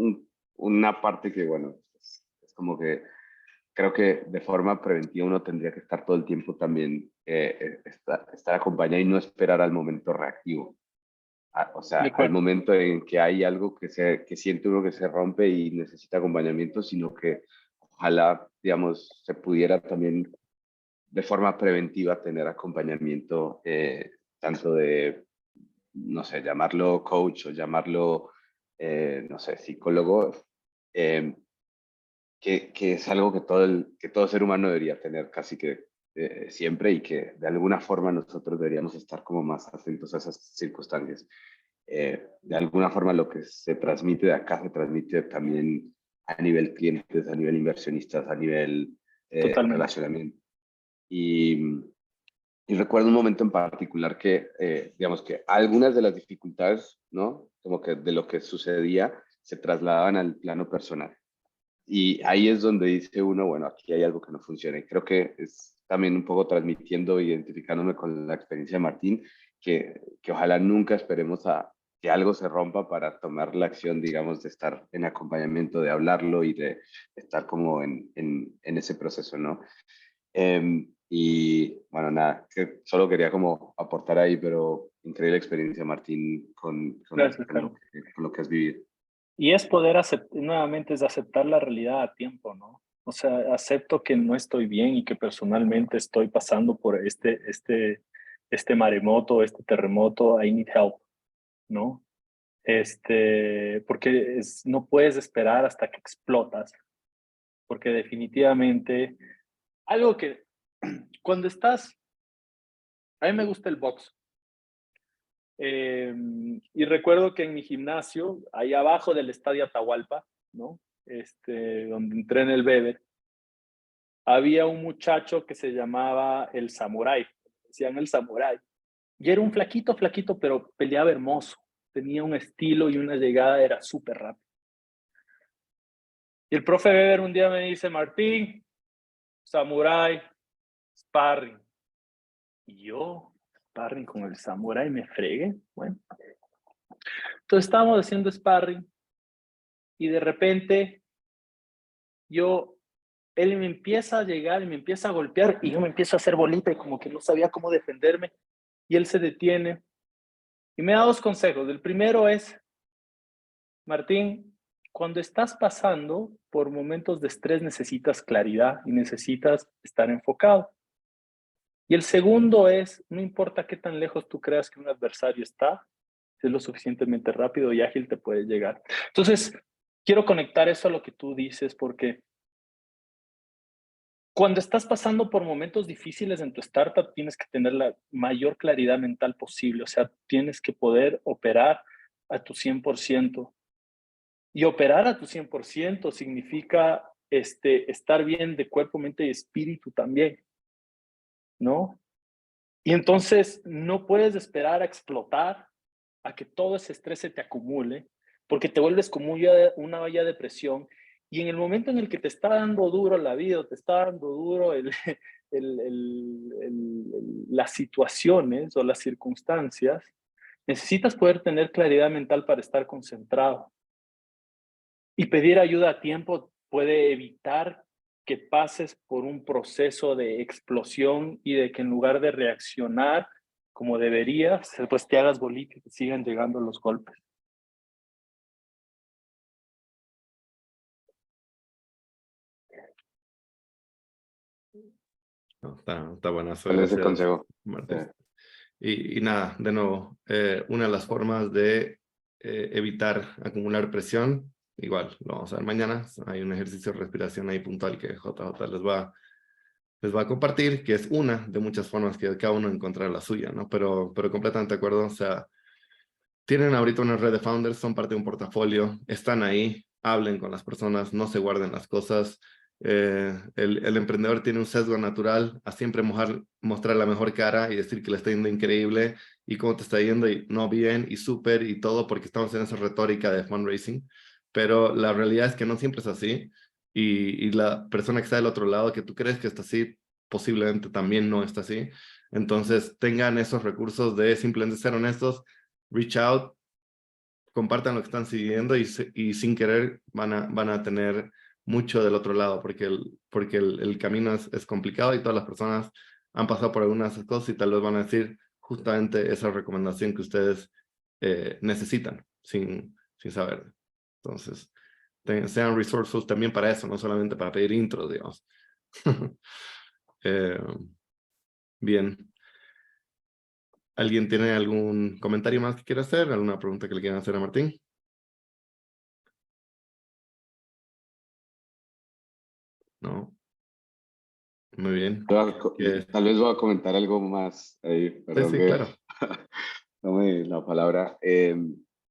una parte que, bueno, es como que creo que de forma preventiva uno tendría que estar todo el tiempo también, estar acompañado y no esperar al momento reactivo. O sea, De al acuerdo. momento en que hay algo que siente uno que se rompe y necesita acompañamiento, sino que ojalá, digamos, se pudiera también de forma preventiva tener acompañamiento, tanto de, no sé, llamarlo coach o llamarlo, no sé, psicólogo, eh, que es algo que todo ser humano debería tener casi que siempre y que de alguna forma nosotros deberíamos estar como más atentos a esas circunstancias. De alguna forma lo que se transmite de acá se transmite también a nivel clientes, a nivel inversionistas, a nivel Totalmente. relacionamiento. Y, y recuerdo un momento en particular que, digamos que algunas de las dificultades, ¿no? Como que de lo que sucedía se trasladaban al plano personal. Y ahí es donde dice uno, bueno, aquí hay algo que no funciona. Y creo que es también un poco transmitiendo, identificándome con la experiencia de Martín, que ojalá nunca esperemos a que algo se rompa para tomar la acción, digamos, de estar en acompañamiento, de hablarlo y de estar como en ese proceso, ¿no? Y bueno, nada, que solo quería como aportar ahí, pero increíble experiencia, Martín, Gracias, Carlos. con lo que has vivido. Y es poder nuevamente es aceptar la realidad a tiempo, ¿no? O sea, acepto que no estoy bien y que personalmente estoy pasando por este maremoto, este terremoto, I need help, ¿no? Porque no puedes esperar hasta que explotas, porque definitivamente algo que cuando estás, a mí me gusta el box. Y recuerdo que en mi gimnasio, ahí abajo del Estadio Atahualpa, ¿no? Donde entrené el Beber, había un muchacho que se llamaba el Samurái, decían el Samurái, y era un flaquito, flaquito, pero peleaba hermoso, tenía un estilo y una llegada, era súper rápido. Y el profe Weber un día me dice, Martín, Samurái, sparring. Y yo, sparring con el Samurái, me fregué. Bueno, entonces estábamos haciendo sparring y de repente él me empieza a llegar y me empieza a golpear y yo me empiezo a hacer bolita y como que no sabía cómo defenderme y él se detiene y me da dos consejos. El primero es, Martín, cuando estás pasando por momentos de estrés necesitas claridad y necesitas estar enfocado. Y el segundo es, no importa qué tan lejos tú creas que un adversario está, si es lo suficientemente rápido y ágil te puede llegar. Entonces, quiero conectar eso a lo que tú dices porque cuando estás pasando por momentos difíciles en tu startup, tienes que tener la mayor claridad mental posible. O sea, tienes que poder operar a tu 100%. Y operar a tu 100% significa estar bien de cuerpo, mente y espíritu también, ¿no? Y entonces no puedes esperar a explotar, a que todo ese estrés se te acumule, porque te vuelves como una olla de presión. Y en el momento en el que te está dando duro la vida, te está dando duro las situaciones o las circunstancias, necesitas poder tener claridad mental para estar concentrado. Y pedir ayuda a tiempo puede evitar que pases por un proceso de explosión y de que en lugar de reaccionar como deberías, pues te hagas bolita y te sigan llegando los golpes. No, está buenazo, ¿Cuál es el gracias, consejo? Martín. Y nada, de nuevo, una de las formas de evitar acumular presión, igual, lo vamos a ver mañana, hay un ejercicio de respiración ahí puntual que JJ les va a compartir, que es una de muchas formas que cada uno encontrará la suya, ¿no? Pero completamente de acuerdo, o sea, tienen ahorita una red de founders, son parte de un portafolio, están ahí, hablen con las personas, no se guarden las cosas. El emprendedor tiene un sesgo natural a siempre mostrar la mejor cara y decir que le está yendo increíble y cómo te está yendo y no bien y súper y todo porque estamos en esa retórica de fundraising, pero la realidad es que no siempre es así y la persona que está del otro lado que tú crees que está así posiblemente también no está así. Entonces tengan esos recursos de simplemente ser honestos, reach out, compartan lo que están siguiendo y sin querer van a tener mucho del otro lado, porque el camino es complicado y todas las personas han pasado por algunas cosas y tal vez van a decir justamente esa recomendación que ustedes necesitan sin saber. Entonces, sean resourceful también para eso, no solamente para pedir intros, digamos. Bien. ¿Alguien tiene algún comentario más que quiera hacer? ¿Alguna pregunta que le quieran hacer a Martín? No. Muy bien. Tal vez voy a comentar algo más ahí, perdón Sí, que claro. tome la palabra.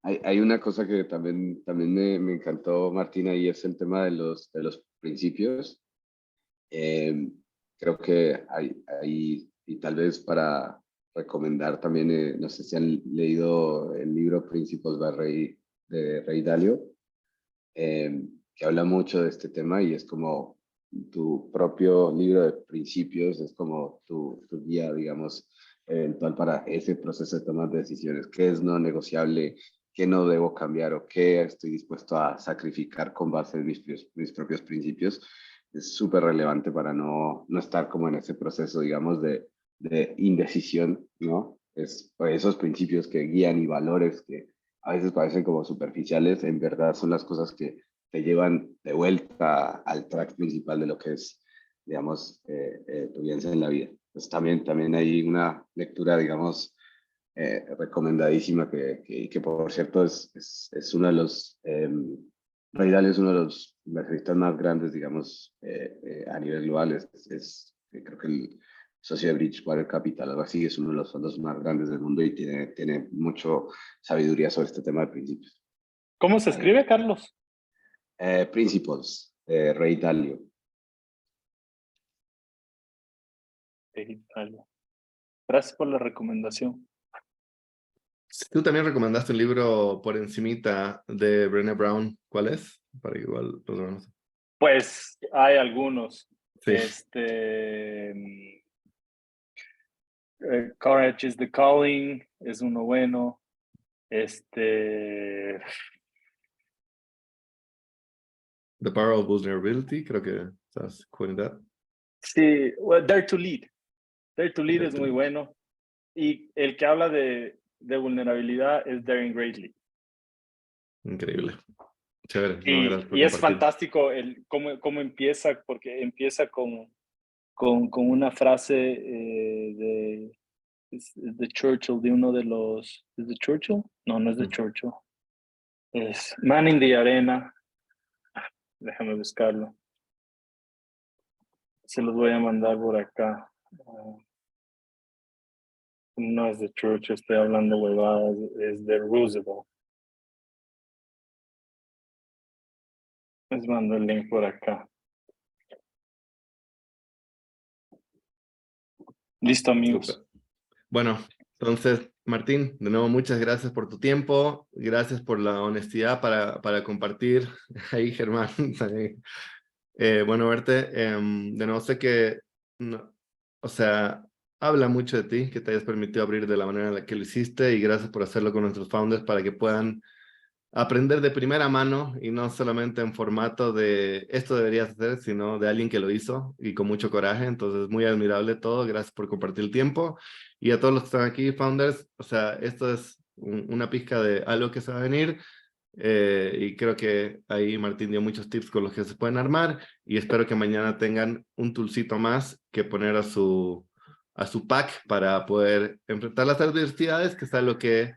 Hay una cosa que también me encantó, Martina, y es el tema de los principios. Creo que y tal vez para recomendar también, no sé si han leído el libro Principios de Ray Dalio, que habla mucho de este tema y es como tu propio libro de principios, es como tu guía, digamos, eventual para ese proceso de tomar decisiones. ¿Qué es no negociable? ¿Qué no debo cambiar o qué estoy dispuesto a sacrificar con base en mis propios principios? es súper relevante para no estar como en ese proceso, digamos, de indecisión, ¿no? Es por esos principios que guían y valores que a veces parecen como superficiales, en verdad son las cosas que te llevan de vuelta al track principal de lo que es, digamos, tu vida en la vida. Pues también hay una lectura, digamos, recomendadísima que por cierto es uno de los, Ray Dalio es uno de los inversionistas más grandes, digamos, a nivel global. Creo que el socio de Bridgewater Capital, algo así, es uno de los fondos más grandes del mundo y tiene mucho sabiduría sobre este tema de principios. ¿Cómo se escribe, Carlos? Principles, Ray Dalio. Gracias por la recomendación. Tú también recomendaste un libro por encimita de Brené Brown. ¿Cuál es? Para que igual lo veamos. Pues hay algunos. Sí. Courage is the Calling es uno bueno. The Power of Vulnerability, creo que estás quoting that. Sí, well, Dare to Lead. Dare to Lead es muy bueno. Y el que habla de vulnerabilidad es Daring Greatly. Increíble. Chévere. Y, no, gracias por y es compartir. fantástico cómo empieza, porque empieza con una frase de Churchill, de uno de los... ¿Es de Churchill? No, no es de Churchill. Es Man in the Arena. Déjame buscarlo. Se los voy a mandar por acá. No es de Churchill, estoy hablando huevadas. Es de Roosevelt. Les mando el link por acá. Listo, amigos. Super. Bueno, entonces, Martín, de nuevo, muchas gracias por tu tiempo. Gracias por la honestidad para compartir. Ahí, Germán, también. Bueno verte. De nuevo, sé que, no, o sea, habla mucho de ti, que te hayas permitido abrir de la manera en la que lo hiciste, y gracias por hacerlo con nuestros founders para que puedan aprender de primera mano y no solamente en formato de esto deberías hacer, sino de alguien que lo hizo y con mucho coraje. Entonces, muy admirable todo. Gracias por compartir el tiempo. Y a todos los que están aquí, founders, o sea, esto es una pizca de algo que se va a venir. Y creo que ahí Martín dio muchos tips con los que se pueden armar, y espero que mañana tengan un toolcito más que poner a su pack para poder enfrentar las adversidades, que es algo que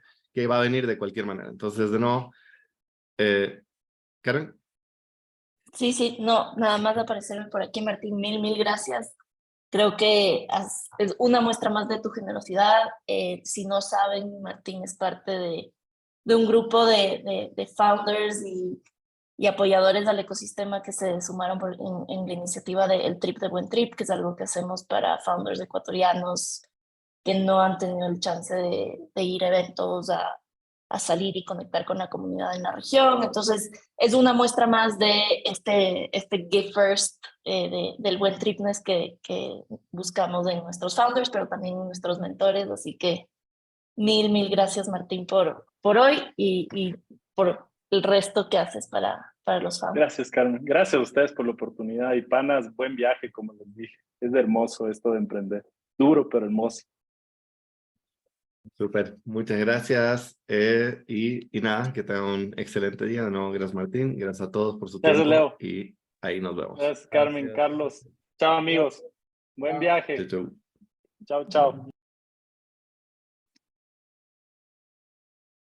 va a venir de cualquier manera. Entonces, de nuevo, Karen. Sí, no, nada más de aparecerme por aquí, Martín, mil gracias. Creo que es una muestra más de tu generosidad. Si no saben, Martín es parte de un grupo de founders y apoyadores del ecosistema que se sumaron en la iniciativa del Trip de Buen Trip, que es algo que hacemos para founders ecuatorianos que no han tenido el chance de ir a eventos, a salir y conectar con la comunidad en la región. Entonces, es una muestra más de este Give First del buen tripness que buscamos en nuestros founders, pero también en nuestros mentores. Así que mil gracias, Martín, por hoy y por el resto que haces para los founders. Gracias, Carmen. Gracias a ustedes por la oportunidad. Y panas, buen viaje, como les dije. Es hermoso esto de emprender. Duro, pero hermoso. Súper, muchas gracias. Y nada, que tengan un excelente día. De nuevo, gracias, Martín. Gracias a todos por su Gracias, tiempo. Leo. Y ahí nos vemos. Gracias, Carmen, Carlos. Chao, amigos. Buen viaje. Chau. Chao, chao.